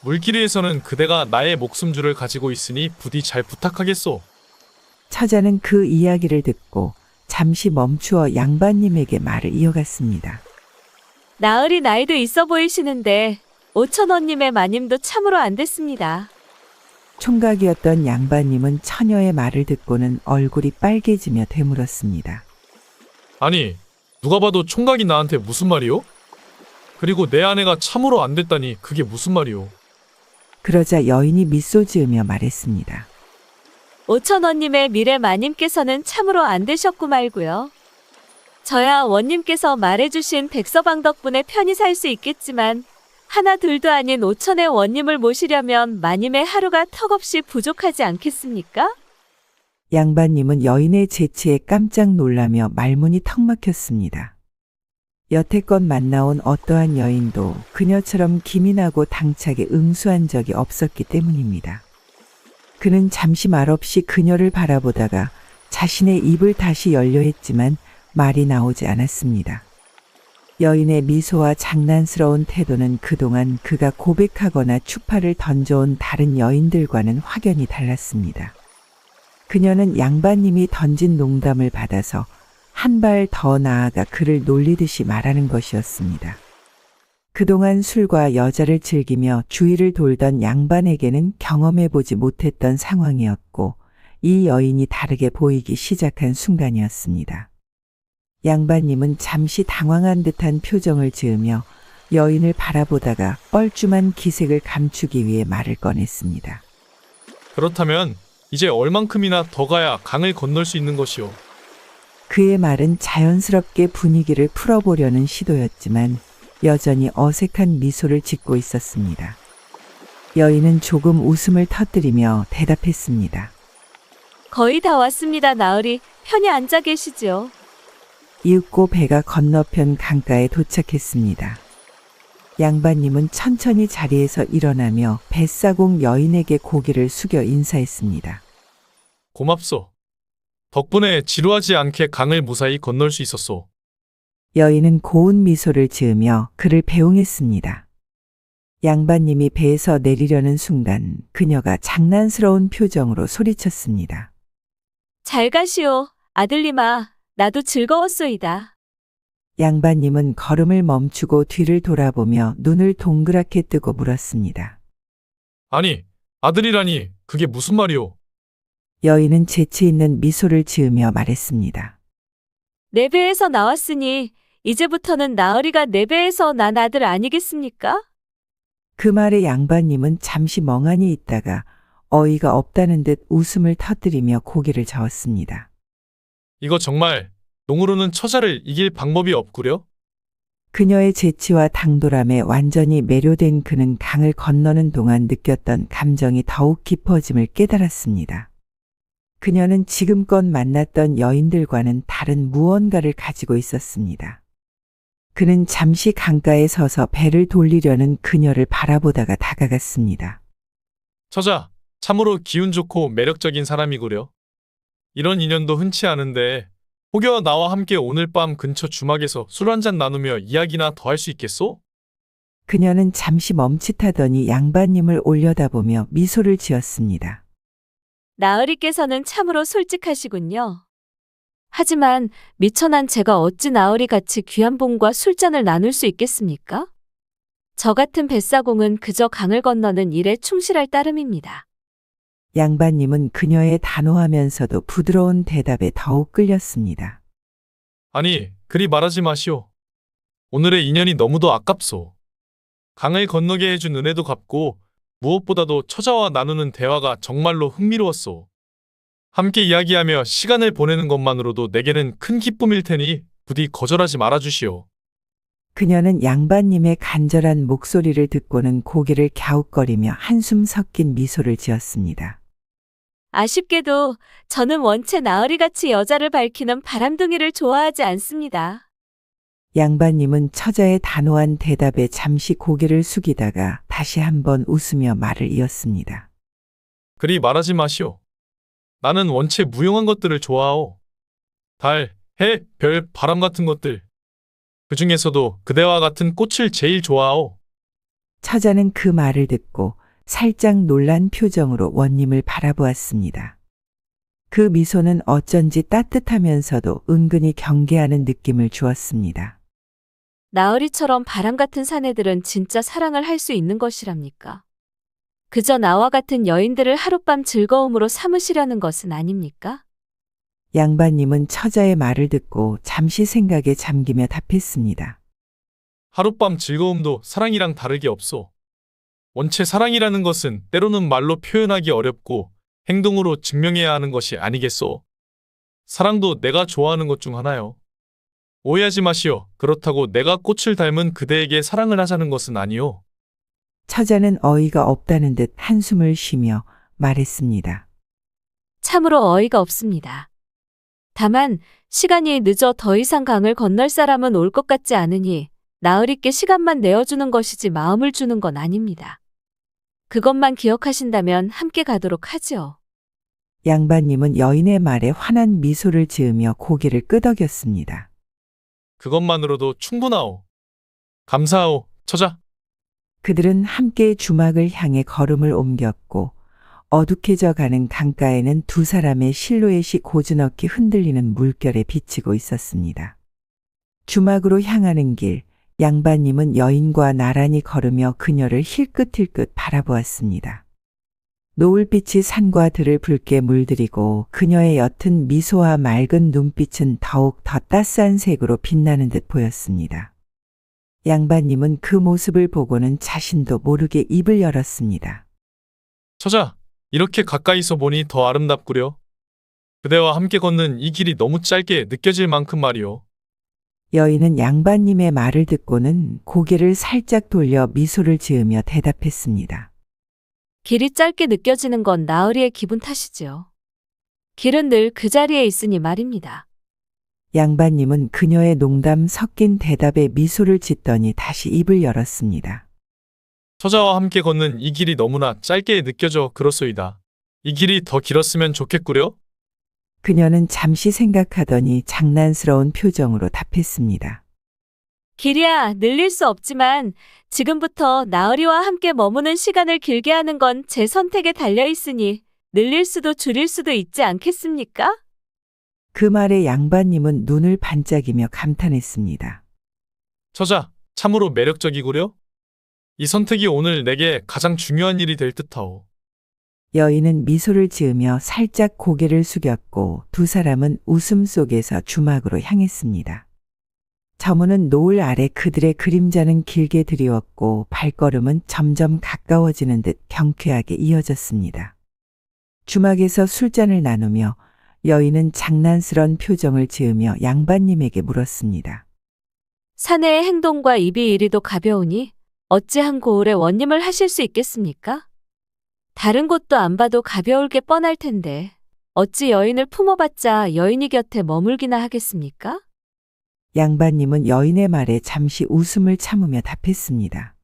물길이에서는 그대가 나의 목숨줄을 가지고 있으니 부디 잘 부탁하겠소. 처자는 그 이야기를 듣고 잠시 멈추어 양반님에게 말을 이어갔습니다. 나으리 나이도 있어 보이시는데 5,000원님의 마님도 참으로 안 됐습니다. 총각이었던 양반님은 처녀의 말을 듣고는 얼굴이 빨개지며 되물었습니다. 아니, 누가 봐도 총각이 나한테 무슨 말이오? 그리고 내 아내가 참으로 안 됐다니 그게 무슨 말이오? 그러자 여인이 미소 지으며 말했습니다. 5,000원님의 미래 마님께서는 참으로 안 되셨고 말고요. 저야 원님께서 말해주신 백서방 덕분에 편히 살 수 있겠지만 하나 둘도 아닌 5천의 원님을 모시려면 마님의 하루가 턱없이 부족하지 않겠습니까? 양반님은 여인의 재치에 깜짝 놀라며 말문이 턱 막혔습니다. 여태껏 만나온 어떠한 여인도 그녀처럼 기민하고 당차게 응수한 적이 없었기 때문입니다. 그는 잠시 말없이 그녀를 바라보다가 자신의 입을 다시 열려 했지만 말이 나오지 않았습니다. 여인의 미소와 장난스러운 태도는 그동안 그가 고백하거나 추파를 던져온 다른 여인들과는 확연히 달랐습니다. 그녀는 양반님이 던진 농담을 받아서 한 발 더 나아가 그를 놀리듯이 말하는 것이었습니다. 그동안 술과 여자를 즐기며 주위를 돌던 양반에게는 경험해보지 못했던 상황이었고 이 여인이 다르게 보이기 시작한 순간이었습니다. 양반님은 잠시 당황한 듯한 표정을 지으며 여인을 바라보다가 뻘쭘한 기색을 감추기 위해 말을 꺼냈습니다. 그렇다면 이제 얼만큼이나 더 가야 강을 건널 수 있는 것이오? 그의 말은 자연스럽게 분위기를 풀어보려는 시도였지만 여전히 어색한 미소를 짓고 있었습니다. 여인은 조금 웃음을 터뜨리며 대답했습니다. 거의 다 왔습니다, 나으리. 편히 앉아 계시지요. 이윽고 배가 건너편 강가에 도착했습니다. 양반님은 천천히 자리에서 일어나며 뱃사공 여인에게 고개를 숙여 인사했습니다. 고맙소. 덕분에 지루하지 않게 강을 무사히 건널 수 있었소. 여인은 고운 미소를 지으며 그를 배웅했습니다. 양반님이 배에서 내리려는 순간 그녀가 장난스러운 표정으로 소리쳤습니다. 잘 가시오, 아들님아. 나도 즐거웠소이다. 양반님은 걸음을 멈추고 뒤를 돌아보며 눈을 동그랗게 뜨고 물었습니다. 아니, 아들이라니 그게 무슨 말이오? 여인은 재치 있는 미소를 지으며 말했습니다. 내 배에서 나왔으니 이제부터는 나으리가 내 배에서 난 아들 아니겠습니까? 그 말에 양반님은 잠시 멍하니 있다가 어이가 없다는 듯 웃음을 터뜨리며 고개를 저었습니다. 이거 정말 농으로는 처자를 이길 방법이 없구려? 그녀의 재치와 당돌함에 완전히 매료된 그는 강을 건너는 동안 느꼈던 감정이 더욱 깊어짐을 깨달았습니다. 그녀는 지금껏 만났던 여인들과는 다른 무언가를 가지고 있었습니다. 그는 잠시 강가에 서서 배를 돌리려는 그녀를 바라보다가 다가갔습니다. 처자, 참으로 기운 좋고 매력적인 사람이구려. 이런 인연도 흔치 않은데 혹여 나와 함께 오늘 밤 근처 주막에서 술 한잔 나누며 이야기나 더 할 수 있겠소? 그녀는 잠시 멈칫하더니 양반님을 올려다보며 미소를 지었습니다. 나으리께서는 참으로 솔직하시군요. 하지만 미천한 제가 어찌 나으리 같이 귀한 분과 술잔을 나눌 수 있겠습니까? 저 같은 뱃사공은 그저 강을 건너는 일에 충실할 따름입니다. 양반님은 그녀의 단호하면서도 부드러운 대답에 더욱 끌렸습니다. 아니, 그리 말하지 마시오. 오늘의 인연이 너무도 아깝소. 강을 건너게 해준 은혜도 갚고 무엇보다도 처자와 나누는 대화가 정말로 흥미로웠소. 함께 이야기하며 시간을 보내는 것만으로도 내게는 큰 기쁨일 테니 부디 거절하지 말아주시오. 그녀는 양반님의 간절한 목소리를 듣고는 고개를 갸웃거리며 한숨 섞인 미소를 지었습니다. 아쉽게도 저는 원체 나으리같이 여자를 밝히는 바람둥이를 좋아하지 않습니다. 양반님은 처자의 단호한 대답에 잠시 고개를 숙이다가 다시 한번 웃으며 말을 이었습니다. 그리 말하지 마시오. 나는 원체 무용한 것들을 좋아하오. 달, 해, 별, 바람 같은 것들. 그 중에서도 그대와 같은 꽃을 제일 좋아하오. 처자는 그 말을 듣고 살짝 놀란 표정으로 원님을 바라보았습니다. 그 미소는 어쩐지 따뜻하면서도 은근히 경계하는 느낌을 주었습니다. 나으리처럼 바람 같은 사내들은 진짜 사랑을 할 수 있는 것이랍니까? 그저 나와 같은 여인들을 하룻밤 즐거움으로 삼으시려는 것은 아닙니까? 양반님은 처자의 말을 듣고 잠시 생각에 잠기며 답했습니다. 하룻밤 즐거움도 사랑이랑 다르게 없소. 원체 사랑이라는 것은 때로는 말로 표현하기 어렵고 행동으로 증명해야 하는 것이 아니겠소. 사랑도 내가 좋아하는 것 중 하나요. 오해하지 마시오. 그렇다고 내가 꽃을 닮은 그대에게 사랑을 하자는 것은 아니오. 처자는 어이가 없다는 듯 한숨을 쉬며 말했습니다. 참으로 어이가 없습니다. 다만 시간이 늦어 더 이상 강을 건널 사람은 올 것 같지 않으니 나으리께 시간만 내어주는 것이지 마음을 주는 건 아닙니다. 그것만 기억하신다면 함께 가도록 하지요. 양반님은 여인의 말에 환한 미소를 지으며 고개를 끄덕였습니다. 그것만으로도 충분하오. 감사하오, 처자. 그들은 함께 주막을 향해 걸음을 옮겼고 어둑해져 가는 강가에는 두 사람의 실루엣이 고즈넉히 흔들리는 물결에 비치고 있었습니다. 주막으로 향하는 길, 양반님은 여인과 나란히 걸으며 그녀를 힐끗힐끗 바라보았습니다. 노을빛이 산과 들을 붉게 물들이고 그녀의 옅은 미소와 맑은 눈빛은 더욱 더 따스한 색으로 빛나는 듯 보였습니다. 양반님은 그 모습을 보고는 자신도 모르게 입을 열었습니다. 처자, 이렇게 가까이서 보니 더 아름답구려. 그대와 함께 걷는 이 길이 너무 짧게 느껴질 만큼 말이오. 여인은 양반님의 말을 듣고는 고개를 살짝 돌려 미소를 지으며 대답했습니다. 길이 짧게 느껴지는 건 나으리의 기분 탓이지요. 길은 늘 그 자리에 있으니 말입니다. 양반님은 그녀의 농담 섞인 대답에 미소를 짓더니 다시 입을 열었습니다. 처자와 함께 걷는 이 길이 너무나 짧게 느껴져 그렇소이다. 이 길이 더 길었으면 좋겠구려? 그녀는 잠시 생각하더니 장난스러운 표정으로 답했습니다. 길이야 늘릴 수 없지만 지금부터 나으리와 함께 머무는 시간을 길게 하는 건 제 선택에 달려 있으니 늘릴 수도 줄일 수도 있지 않겠습니까? 그 말에 양반님은 눈을 반짝이며 감탄했습니다. 처자, 참으로 매력적이구려? 이 선택이 오늘 내게 가장 중요한 일이 될 듯하오. 여인은 미소를 지으며 살짝 고개를 숙였고 두 사람은 웃음 속에서 주막으로 향했습니다. 저 문은 노을 아래 그들의 그림자는 길게 드리웠고 발걸음은 점점 가까워지는 듯 경쾌하게 이어졌습니다. 주막에서 술잔을 나누며 여인은 장난스런 표정을 지으며 양반님에게 물었습니다. 사내의 행동과 입이 이리도 가벼우니 어찌 한 고을에 원님을 하실 수 있겠습니까? 다른 곳도 안 봐도 가벼울 게 뻔할 텐데 어찌 여인을 품어봤자 여인이 곁에 머물기나 하겠습니까? 양반님은 여인의 말에 잠시 웃음을 참으며 답했습니다.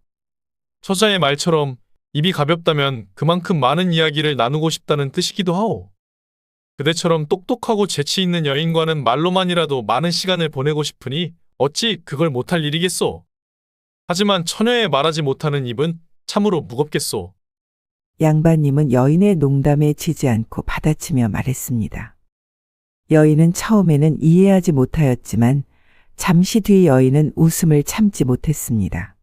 처자의 말처럼 입이 가볍다면 그만큼 많은 이야기를 나누고 싶다는 뜻이기도 하오. 그대처럼 똑똑하고 재치 있는 여인과는 말로만이라도 많은 시간을 보내고 싶으니 어찌 그걸 못할 일이겠소. 하지만 처녀의 말하지 못하는 입은 참으로 무겁겠소. 양반님은 여인의 농담에 지지 않고 받아치며 말했습니다. 여인은 처음에는 이해하지 못하였지만 잠시 뒤 여인은 웃음을 참지 못했습니다.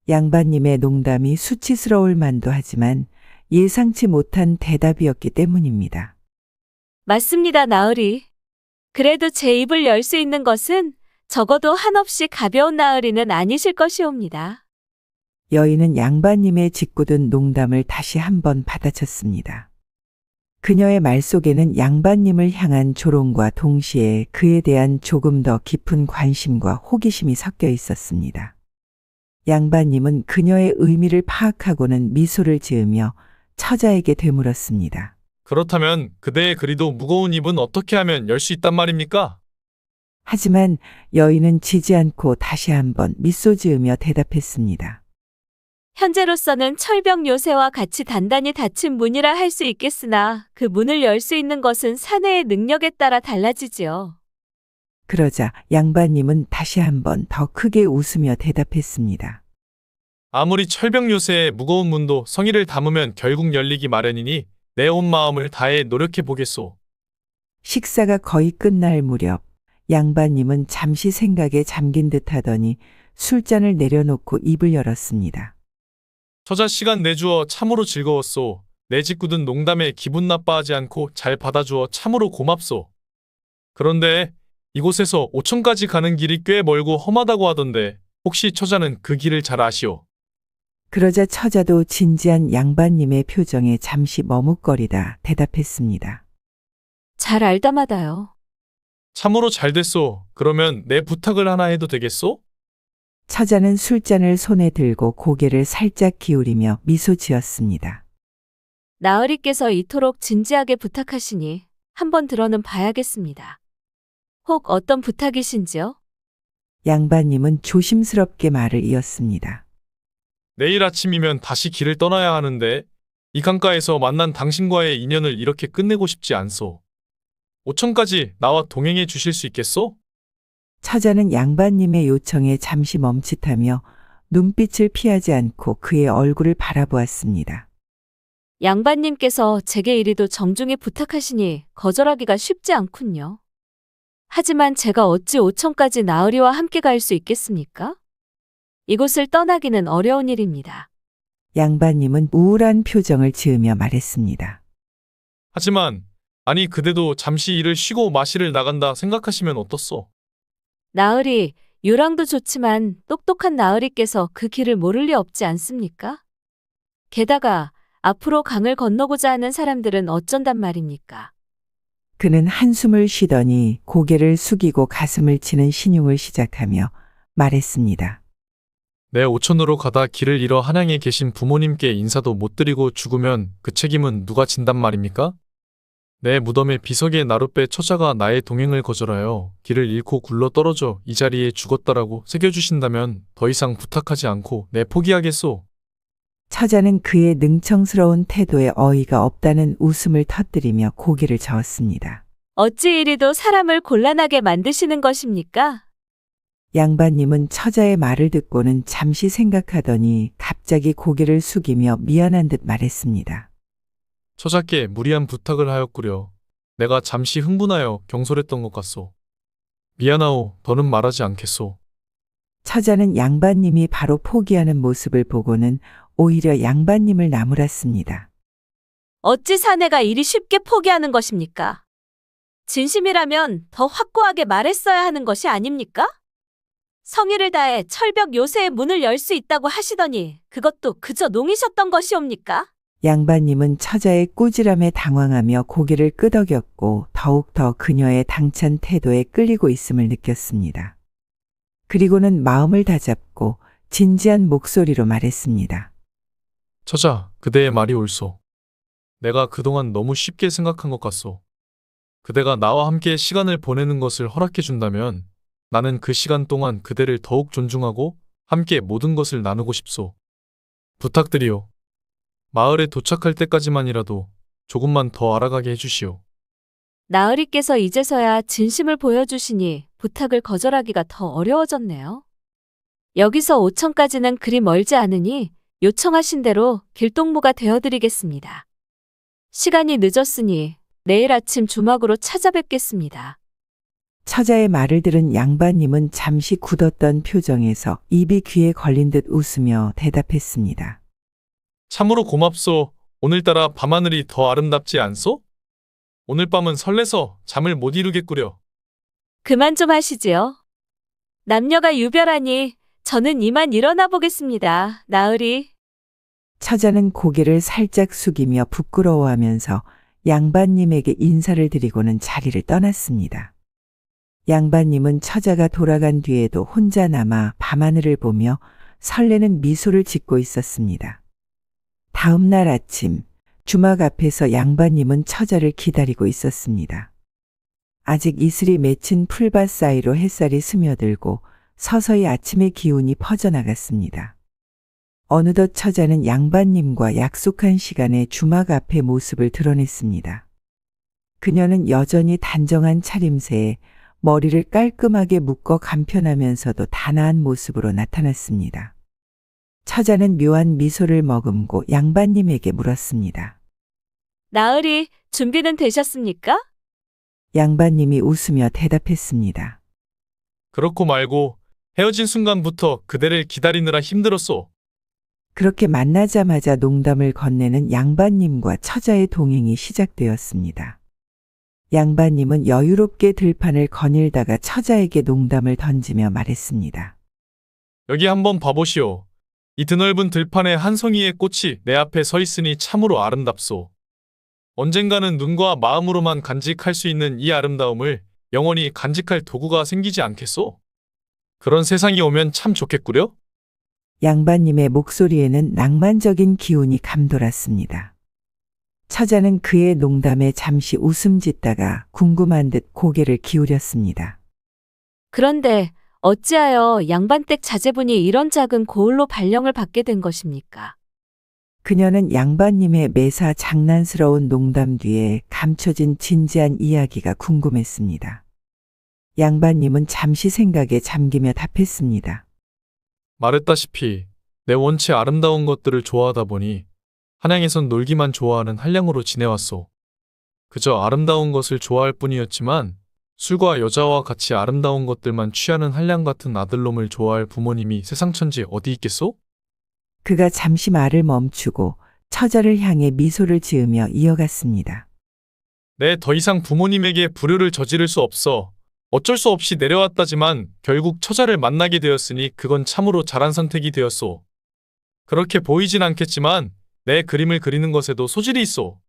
양반님의 농담이 수치스러울 만도 하지만 예상치 못한 대답이었기 때문입니다. 맞습니다, 나으리. 그래도 제 입을 열 수 있는 것은 적어도 한없이 가벼운 나으리는 아니실 것이옵니다. 여인은 양반님의 짓궂은 농담을 다시 한번 받아쳤습니다. 그녀의 말 속에는 양반님을 향한 조롱과 동시에 그에 대한 조금 더 깊은 관심과 호기심이 섞여 있었습니다. 양반님은 그녀의 의미를 파악하고는 미소를 지으며 처자에게 되물었습니다. 그렇다면 그대의 그리도 무거운 입은 어떻게 하면 열 수 있단 말입니까? 하지만 여인은 지지 않고 다시 한번 미소 지으며 대답했습니다. 현재로서는 철벽 요새와 같이 단단히 닫힌 문이라 할 수 있겠으나 그 문을 열 수 있는 것은 사내의 능력에 따라 달라지지요. 그러자 양반님은 다시 한번 더 크게 웃으며 대답했습니다. 아무리 철벽 요새의 무거운 문도 성의를 담으면 결국 열리기 마련이니 내 온 마음을 다해 노력해 보겠소. 식사가 거의 끝날 무렵 양반님은 잠시 생각에 잠긴 듯 하더니 술잔을 내려놓고 입을 열었습니다. 처자 시간 내주어 참으로 즐거웠소. 내 짓궂은 농담에 기분 나빠하지 않고 잘 받아주어 참으로 고맙소. 그런데 이곳에서 오천까지 가는 길이 꽤 멀고 험하다고 하던데 혹시 처자는 그 길을 잘 아시오? 그러자 처자도 진지한 양반님의 표정에 잠시 머뭇거리다 대답했습니다. 잘 알다마다요. 참으로 잘 됐소. 그러면 내 부탁을 하나 해도 되겠소? 처자는 술잔을 손에 들고 고개를 살짝 기울이며 미소 지었습니다. 나으리께서 이토록 진지하게 부탁하시니 한번 들어는 봐야겠습니다. 혹 어떤 부탁이신지요? 양반님은 조심스럽게 말을 이었습니다. 내일 아침이면 다시 길을 떠나야 하는데 이 강가에서 만난 당신과의 인연을 이렇게 끝내고 싶지 않소. 오천까지 나와 동행해 주실 수 있겠소? 처자는 양반님의 요청에 잠시 멈칫하며 눈빛을 피하지 않고 그의 얼굴을 바라보았습니다. 양반님께서 제게 이리도 정중히 부탁하시니 거절하기가 쉽지 않군요. 하지만 제가 어찌 오천까지 나으리와 함께 갈 수 있겠습니까? 이곳을 떠나기는 어려운 일입니다. 양반님은 우울한 표정을 지으며 말했습니다. 하지만 아니 그대도 잠시 일을 쉬고 마시를 나간다 생각하시면 어떻소? 나으리, 유랑도 좋지만 똑똑한 나으리께서 그 길을 모를 리 없지 않습니까? 게다가 앞으로 강을 건너고자 하는 사람들은 어쩐단 말입니까? 그는 한숨을 쉬더니 고개를 숙이고 가슴을 치는 신용을 시작하며 말했습니다. 내 오천으로 가다 길을 잃어 한양에 계신 부모님께 인사도 못 드리고 죽으면 그 책임은 누가 진단 말입니까? 내 무덤에 비석의 나룻배 처자가 나의 동행을 거절하여 길을 잃고 굴러 떨어져 이 자리에 죽었다라고 새겨주신다면 더 이상 부탁하지 않고 내 포기하겠소. 처자는 그의 능청스러운 태도에 어이가 없다는 웃음을 터뜨리며 고개를 저었습니다. 어찌 이리도 사람을 곤란하게 만드시는 것입니까? 양반님은 처자의 말을 듣고는 잠시 생각하더니 갑자기 고개를 숙이며 미안한 듯 말했습니다. 처자께 무리한 부탁을 하였구려. 내가 잠시 흥분하여 경솔했던 것 같소. 미안하오. 더는 말하지 않겠소. 처자는 양반님이 바로 포기하는 모습을 보고는 오히려 양반님을 나무랐습니다. 어찌 사내가 이리 쉽게 포기하는 것입니까? 진심이라면 더 확고하게 말했어야 하는 것이 아닙니까? 성의를 다해 철벽 요새의 문을 열 수 있다고 하시더니 그것도 그저 농이셨던 것이옵니까? 양반님은 처자의 꾸지람에 당황하며 고개를 끄덕였고 더욱더 그녀의 당찬 태도에 끌리고 있음을 느꼈습니다. 그리고는 마음을 다잡고 진지한 목소리로 말했습니다. 처자, 그대의 말이 옳소. 내가 그동안 너무 쉽게 생각한 것 같소. 그대가 나와 함께 시간을 보내는 것을 허락해 준다면 나는 그 시간 동안 그대를 더욱 존중하고 함께 모든 것을 나누고 싶소. 부탁드리오. 마을에 도착할 때까지만이라도 조금만 더 알아가게 해주시오. 나으리께서 이제서야 진심을 보여주시니 부탁을 거절하기가 더 어려워졌네요. 여기서 오천까지는 그리 멀지 않으니 요청하신 대로 길동무가 되어드리겠습니다. 시간이 늦었으니 내일 아침 주막으로 찾아뵙겠습니다. 처자의 말을 들은 양반님은 잠시 굳었던 표정에서 입이 귀에 걸린 듯 웃으며 대답했습니다. 참으로 고맙소. 오늘따라 밤하늘이 더 아름답지 않소? 오늘 밤은 설레서 잠을 못 이루겠구려. 그만 좀 하시지요. 남녀가 유별하니 저는 이만 일어나 보겠습니다. 나으리. 처자는 고개를 살짝 숙이며 부끄러워하면서 양반님에게 인사를 드리고는 자리를 떠났습니다. 양반님은 처자가 돌아간 뒤에도 혼자 남아 밤하늘을 보며 설레는 미소를 짓고 있었습니다. 다음 날 아침, 주막 앞에서 양반님은 처자를 기다리고 있었습니다. 아직 이슬이 맺힌 풀밭 사이로 햇살이 스며들고 서서히 아침의 기운이 퍼져나갔습니다. 어느덧 처자는 양반님과 약속한 시간에 주막 앞의 모습을 드러냈습니다. 그녀는 여전히 단정한 차림새에 머리를 깔끔하게 묶어 간편하면서도 단아한 모습으로 나타났습니다. 처자는 묘한 미소를 머금고 양반님에게 물었습니다. 나으리, 준비는 되셨습니까? 양반님이 웃으며 대답했습니다. 그렇고 말고 헤어진 순간부터 그대를 기다리느라 힘들었소. 그렇게 만나자마자 농담을 건네는 양반님과 처자의 동행이 시작되었습니다. 양반님은 여유롭게 들판을 거닐다가 처자에게 농담을 던지며 말했습니다. 여기 한번 봐보시오. 이 드넓은 들판에 한 송이의 꽃이 내 앞에 서 있으니 참으로 아름답소. 언젠가는 눈과 마음으로만 간직할 수 있는 이 아름다움을 영원히 간직할 도구가 생기지 않겠소? 그런 세상이 오면 참 좋겠구려? 양반님의 목소리에는 낭만적인 기운이 감돌았습니다. 처자는 그의 농담에 잠시 웃음 짓다가 궁금한 듯 고개를 기울였습니다. 그런데 어찌하여 양반댁 자제분이 이런 작은 고을로 발령을 받게 된 것입니까? 그녀는 양반님의 매사 장난스러운 농담 뒤에 감춰진 진지한 이야기가 궁금했습니다. 양반님은 잠시 생각에 잠기며 답했습니다. 말했다시피 내 원체 아름다운 것들을 좋아하다 보니 한양에선 놀기만 좋아하는 한량으로 지내왔소. 그저 아름다운 것을 좋아할 뿐이었지만 술과 여자와 같이 아름다운 것들만 취하는 한량 같은 아들놈을 좋아할 부모님이 세상천지 어디 있겠소? 그가 잠시 말을 멈추고 처자를 향해 미소를 지으며 이어갔습니다. 네, 더 이상 부모님에게 불효를 저지를 수 없어. 어쩔 수 없이 내려왔다지만 결국 처자를 만나게 되었으니 그건 참으로 잘한 선택이 되었소. 그렇게 보이진 않겠지만 내 그림을 그리는 것에도 소질이 있소.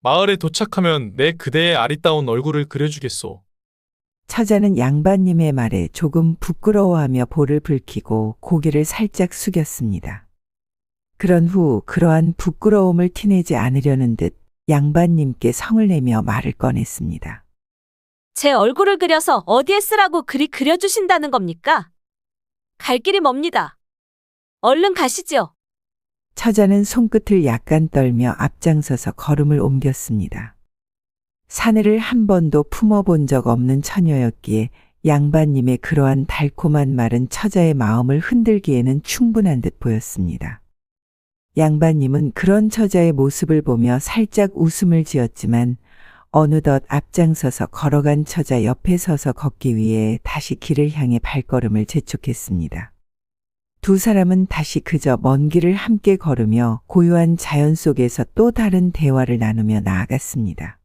마을에 도착하면 내 그대의 아리따운 얼굴을 그려주겠소. 처자는 양반님의 말에 조금 부끄러워하며 볼을 붉히고 고개를 살짝 숙였습니다. 그런 후 그러한 부끄러움을 티내지 않으려는 듯 양반님께 성을 내며 말을 꺼냈습니다. 제 얼굴을 그려서 어디에 쓰라고 그리 그려주신다는 겁니까? 갈 길이 멉니다. 얼른 가시죠. 처자는 손끝을 약간 떨며 앞장서서 걸음을 옮겼습니다. 사내를 한 번도 품어본 적 없는 처녀였기에 양반님의 그러한 달콤한 말은 처자의 마음을 흔들기에는 충분한 듯 보였습니다. 양반님은 그런 처자의 모습을 보며 살짝 웃음을 지었지만 어느덧 앞장서서 걸어간 처자 옆에 서서 걷기 위해 다시 길을 향해 발걸음을 재촉했습니다. 두 사람은 다시 그저 먼 길을 함께 걸으며 고요한 자연 속에서 또 다른 대화를 나누며 나아갔습니다.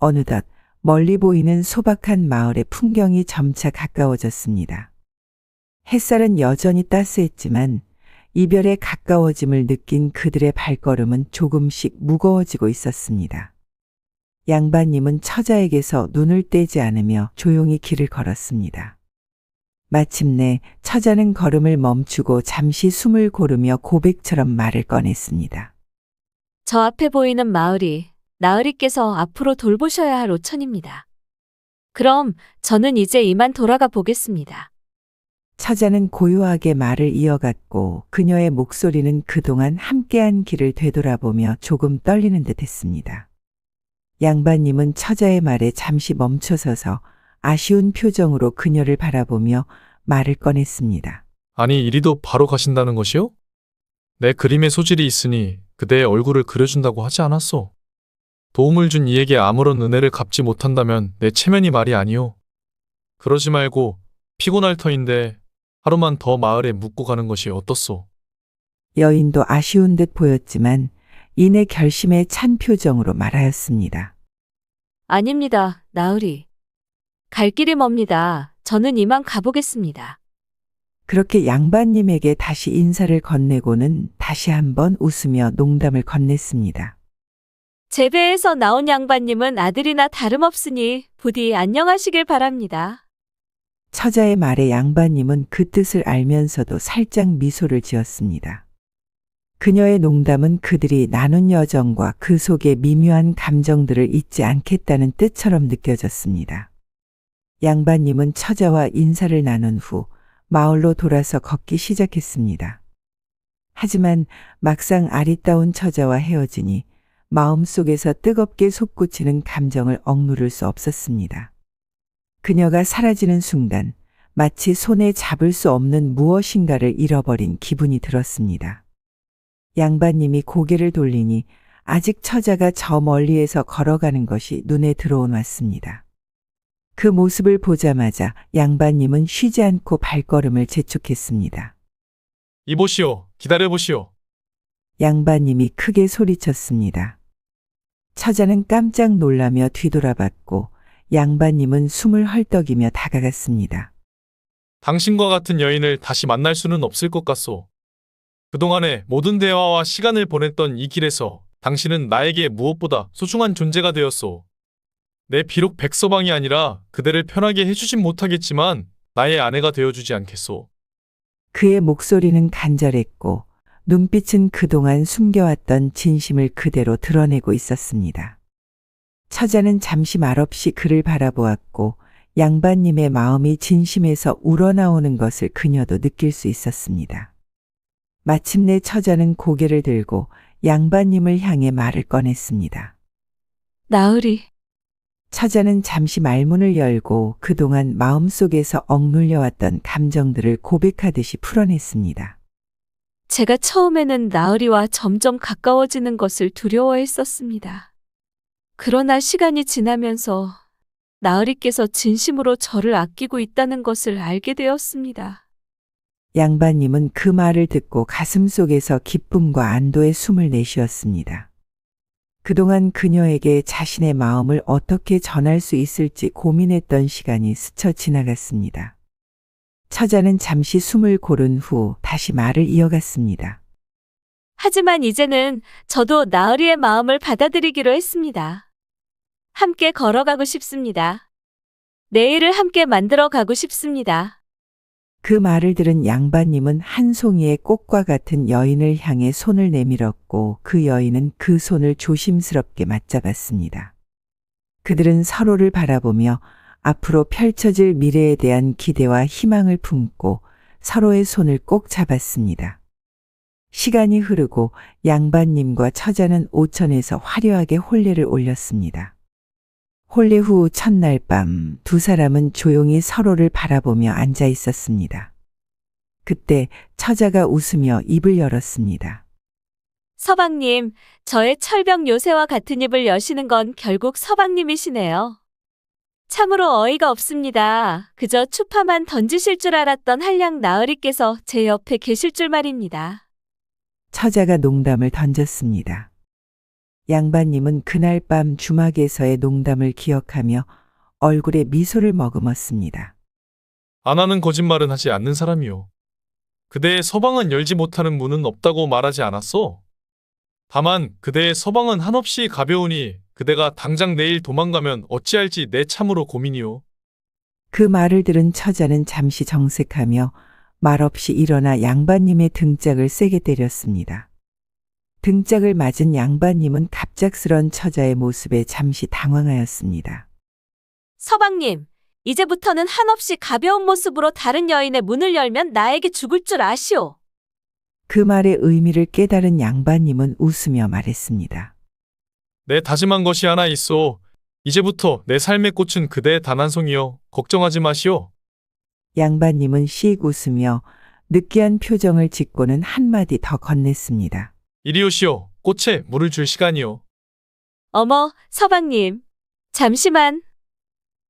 어느덧 멀리 보이는 소박한 마을의 풍경이 점차 가까워졌습니다. 햇살은 여전히 따스했지만 이별에 가까워짐을 느낀 그들의 발걸음은 조금씩 무거워지고 있었습니다. 양반님은 처자에게서 눈을 떼지 않으며 조용히 길을 걸었습니다. 마침내 처자는 걸음을 멈추고 잠시 숨을 고르며 고백처럼 말을 꺼냈습니다. 저 앞에 보이는 마을이 나으리께서 앞으로 돌보셔야 할 오천입니다. 그럼 저는 이제 이만 돌아가 보겠습니다. 처자는 고요하게 말을 이어갔고 그녀의 목소리는 그동안 함께한 길을 되돌아보며 조금 떨리는 듯 했습니다. 양반님은 처자의 말에 잠시 멈춰서서 아쉬운 표정으로 그녀를 바라보며 말을 꺼냈습니다. 아니, 이리도 바로 가신다는 것이요? 내 그림에 소질이 있으니 그대의 얼굴을 그려준다고 하지 않았소. 도움을 준 이에게 아무런 은혜를 갚지 못한다면 내 체면이 말이 아니오. 그러지 말고 피곤할 터인데 하루만 더 마을에 묵고 가는 것이 어떻소? 여인도 아쉬운 듯 보였지만 이내 결심에 찬 표정으로 말하였습니다. 아닙니다, 나으리. 갈 길이 멉니다. 저는 이만 가보겠습니다. 그렇게 양반님에게 다시 인사를 건네고는 다시 한번 웃으며 농담을 건넸습니다. 제 배에서 나온 양반님은 아들이나 다름없으니 부디 안녕하시길 바랍니다. 처자의 말에 양반님은 그 뜻을 알면서도 살짝 미소를 지었습니다. 그녀의 농담은 그들이 나눈 여정과 그 속의 미묘한 감정들을 잊지 않겠다는 뜻처럼 느껴졌습니다. 양반님은 처자와 인사를 나눈 후 마을로 돌아서 걷기 시작했습니다. 하지만 막상 아리따운 처자와 헤어지니 마음속에서 뜨겁게 솟구치는 감정을 억누를 수 없었습니다. 그녀가 사라지는 순간 마치 손에 잡을 수 없는 무엇인가를 잃어버린 기분이 들었습니다. 양반님이 고개를 돌리니 아직 처자가 저 멀리에서 걸어가는 것이 눈에 들어온 왔습니다. 그 모습을 보자마자 양반님은 쉬지 않고 발걸음을 재촉했습니다. 이보시오, 기다려보시오. 양반님이 크게 소리쳤습니다. 처자는 깜짝 놀라며 뒤돌아봤고 양반님은 숨을 헐떡이며 다가갔습니다. 당신과 같은 여인을 다시 만날 수는 없을 것 같소. 그동안의 모든 대화와 시간을 보냈던 이 길에서 당신은 나에게 무엇보다 소중한 존재가 되었소. 내 비록 백서방이 아니라 그대를 편하게 해주진 못하겠지만 나의 아내가 되어주지 않겠소. 그의 목소리는 간절했고 눈빛은 그동안 숨겨왔던 진심을 그대로 드러내고 있었습니다. 처자는 잠시 말없이 그를 바라보았고 양반님의 마음이 진심에서 우러나오는 것을 그녀도 느낄 수 있었습니다. 마침내 처자는 고개를 들고 양반님을 향해 말을 꺼냈습니다. 나으리. 처자는 잠시 말문을 열고 그동안 마음속에서 억눌려왔던 감정들을 고백하듯이 풀어냈습니다. 제가 처음에는 나으리와 점점 가까워지는 것을 두려워했었습니다. 그러나 시간이 지나면서 나으리께서 진심으로 저를 아끼고 있다는 것을 알게 되었습니다. 양반님은 그 말을 듣고 가슴속에서 기쁨과 안도의 숨을 내쉬었습니다. 그동안 그녀에게 자신의 마음을 어떻게 전할 수 있을지 고민했던 시간이 스쳐 지나갔습니다. 처자는 잠시 숨을 고른 후 다시 말을 이어갔습니다. 하지만 이제는 저도 나으리의 마음을 받아들이기로 했습니다. 함께 걸어가고 싶습니다. 내일을 함께 만들어 가고 싶습니다. 그 말을 들은 양반님은 한 송이의 꽃과 같은 여인을 향해 손을 내밀었고 그 여인은 그 손을 조심스럽게 맞잡았습니다. 그들은 서로를 바라보며 앞으로 펼쳐질 미래에 대한 기대와 희망을 품고 서로의 손을 꼭 잡았습니다. 시간이 흐르고 양반님과 처자는 오천에서 화려하게 혼례를 올렸습니다. 혼례 후 첫날 밤 두 사람은 조용히 서로를 바라보며 앉아 있었습니다. 그때 처자가 웃으며 입을 열었습니다. 서방님, 저의 철벽 요새와 같은 입을 여시는 건 결국 서방님이시네요. 참으로 어이가 없습니다. 그저 추파만 던지실 줄 알았던 한량 나으리께서 제 옆에 계실 줄 말입니다. 처자가 농담을 던졌습니다. 양반님은 그날 밤 주막에서의 농담을 기억하며 얼굴에 미소를 머금었습니다. 안 하는 거짓말은 하지 않는 사람이요. 그대의 서방은 열지 못하는 문은 없다고 말하지 않았어? 다만 그대의 서방은 한없이 가벼우니 그대가 당장 내일 도망가면 어찌할지 내 참으로 고민이요. 그 말을 들은 처자는 잠시 정색하며 말없이 일어나 양반님의 등짝을 세게 때렸습니다. 등짝을 맞은 양반님은 갑작스런 처자의 모습에 잠시 당황하였습니다. 서방님, 이제부터는 한없이 가벼운 모습으로 다른 여인의 문을 열면 나에게 죽을 줄 아시오. 그 말의 의미를 깨달은 양반님은 웃으며 말했습니다. 내 다짐한 것이 하나 있어. 이제부터 내 삶의 꽃은 그대의 단 한 송이요. 걱정하지 마시오. 양반님은 씩 웃으며 느끼한 표정을 짓고는 한마디 더 건넸습니다. 이리 오시오. 꽃에 물을 줄 시간이요. 어머, 서방님. 잠시만.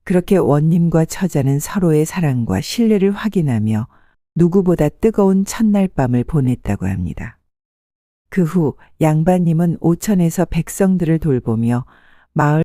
그렇게 원님과 처자는 서로의 사랑과 신뢰를 확인하며 누구보다 뜨거운 첫날 밤을 보냈다고 합니다. 그 후 양반님은 오천에서 백성들을 돌보며 마을